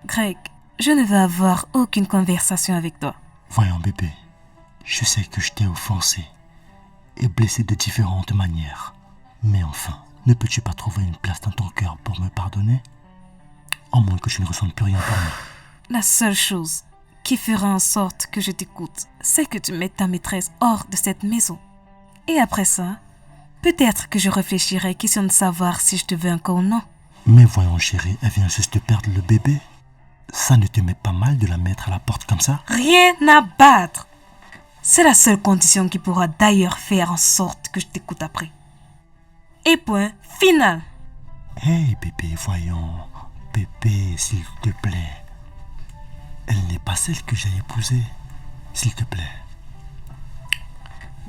Greg, je ne veux avoir aucune conversation avec toi. Voyons, bébé. Je sais que je t'ai offensé et blessé de différentes manières. Mais enfin, ne peux-tu pas trouver une place dans ton cœur pour me pardonner? À moins que tu ne ressentes plus rien pour moi. La seule chose qui fera en sorte que je t'écoute, c'est que tu mettes ta maîtresse hors de cette maison. Et après ça, peut-être que je réfléchirai question de savoir si je te veux encore ou non. Mais voyons, chérie, elle vient juste de perdre le bébé. Ça ne te met pas mal de la mettre à la porte comme ça? Rien à battre. C'est la seule condition qui pourra d'ailleurs faire en sorte que je t'écoute après. Et point final. Hey, bébé, voyons. Bébé, s'il te plaît. Elle n'est pas celle que j'ai épousée. S'il te plaît.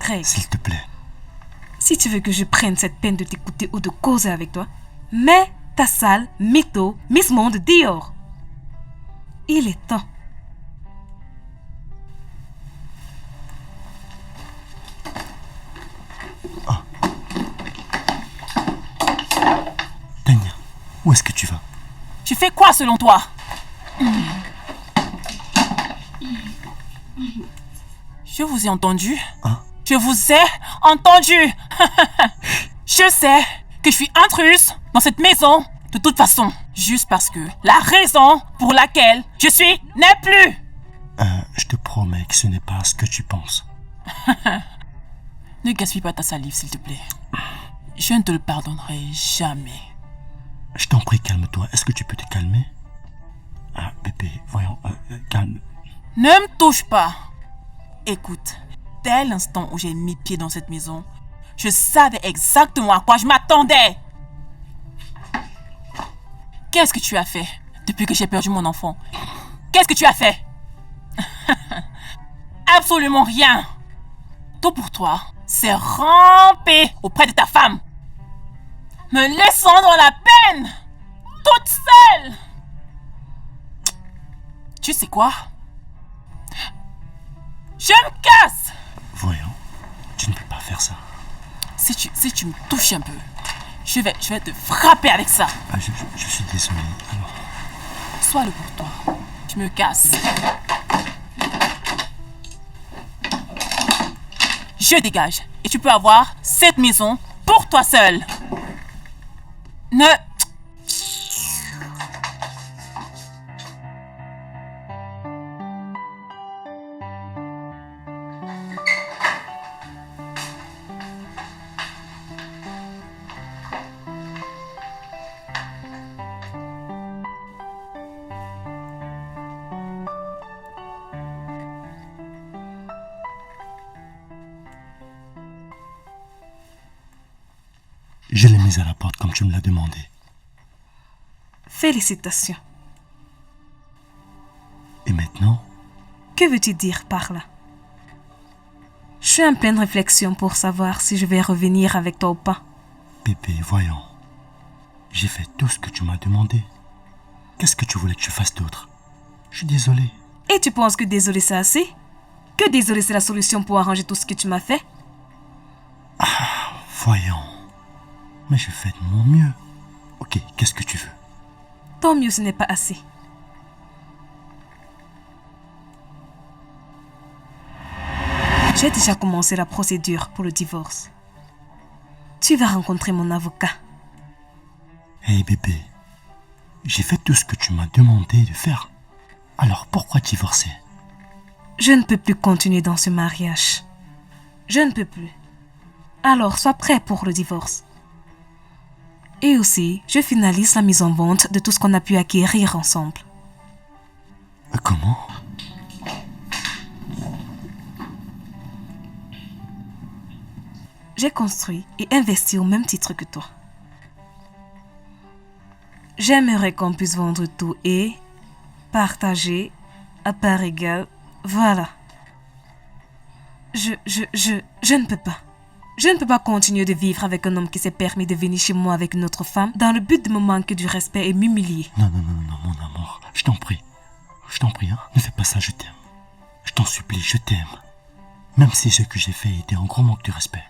Greg, S'il te plaît. si tu veux que je prenne cette peine de t'écouter ou de causer avec toi, mets ta sale mytho Miss Monde dehors. Il est temps. Tania, où est-ce que tu vas? Tu fais quoi selon toi? Je vous ai entendu. Hein? Je vous ai entendu. Je sais que je suis intruse dans cette maison de toute façon. Juste parce que la raison pour laquelle je suis n'est plus. Je te promets que ce n'est pas ce que tu penses. Ne gaspille pas ta salive, s'il te plaît. Je ne te le pardonnerai jamais. Je t'en prie, calme-toi. Est-ce que tu peux te calmer? Ah, bébé, voyons, calme. Ne me touche pas. Écoute, dès l'instant où j'ai mis pied dans cette maison, je savais exactement à quoi je m'attendais. Qu'est-ce que tu as fait depuis que j'ai perdu mon enfant? Qu'est-ce que tu as fait? Absolument rien. Tout pour toi, c'est ramper auprès de ta femme, me laissant dans la peine, toute seule. Tu sais quoi? Je me casse. Voyons, tu ne peux pas faire ça. Si tu me touches un peu, je vais te frapper avec ça. Ah, je suis désolé. Alors, Sois le pour toi. Tu me casses. Je dégage. Et tu peux avoir cette maison pour toi seul. Ne... Je l'ai mise à la porte comme tu me l'as demandé. Félicitations. Et maintenant, Que veux-tu dire par là? Je suis en pleine réflexion pour savoir si je vais revenir avec toi ou pas. bébé, voyons. J'ai fait tout ce que tu m'as demandé. Qu'est-ce que tu voulais que je fasse d'autre? Je suis désolé. Et tu penses que désolé c'est assez? Que désolé c'est la solution pour arranger tout ce que tu m'as fait? Voyons. Mais je fais de mon mieux. Ok, qu'est-ce que tu veux? Tant mieux, ce n'est pas assez. J'ai déjà commencé la procédure pour le divorce. Tu vas rencontrer mon avocat. Hey bébé, j'ai fait tout ce que tu m'as demandé de faire. Alors pourquoi divorcer? Je ne peux plus continuer dans ce mariage. Je ne peux plus. Alors, sois prêt pour le divorce. Et aussi, je finalise la mise en vente de tout ce qu'on a pu acquérir ensemble. Comment? J'ai construit et investi au même titre que toi. J'aimerais qu'on puisse vendre tout et partager à part égale. Voilà. Je ne peux pas. Je ne peux pas continuer de vivre avec un homme qui s'est permis de venir chez moi avec une autre femme dans le but de me manquer du respect et m'humilier. Non, mon amour. Je t'en prie. Je t'en prie, hein. Ne fais pas ça, je t'aime. Je t'en supplie, je t'aime. Même si ce que j'ai fait était un gros manque de respect.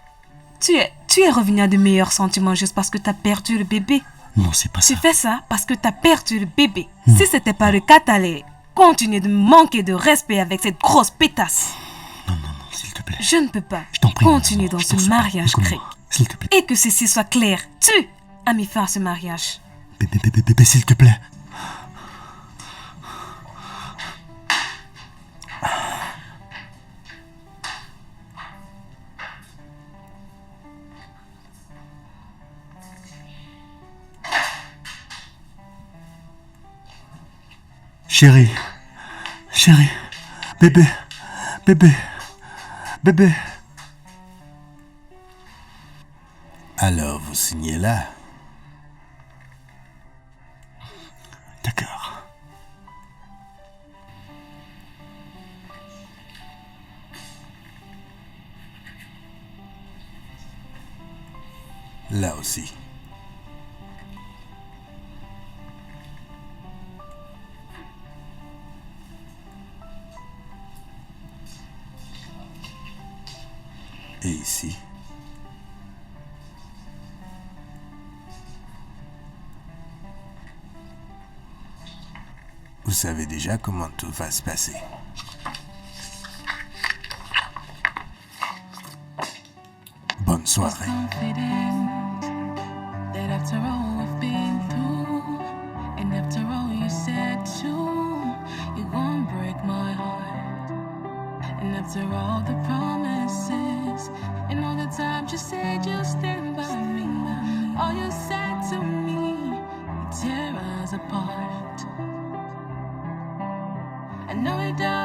Tu es revenu à de meilleurs sentiments juste parce que tu as perdu le bébé. Non, c'est pas ça. Tu fais ça parce que tu as perdu le bébé. Non. Si c'était pas le cas, t'allais continuer de me manquer de respect avec cette grosse pétasse. Non, s'il te plaît. Je ne peux pas Je t'en prie. continuer mon dans amour, je ce t'en supplie. mariage Écoute-moi, grec. s'il te plaît. Et que ceci soit clair. Tu as mis fin à ce mariage. Bébé, s'il te plaît. Chérie, bébé. Alors, vous signez là? D'accord. Là aussi. Et ici. Vous savez déjà comment tout va se passer. Bonne soirée. Confident that after all we've been through, and after all you said too, you're gonna break my heart. And after all the promises, and all the times you said you'll stand by me, all you said to me, you tear us apart. I know it does.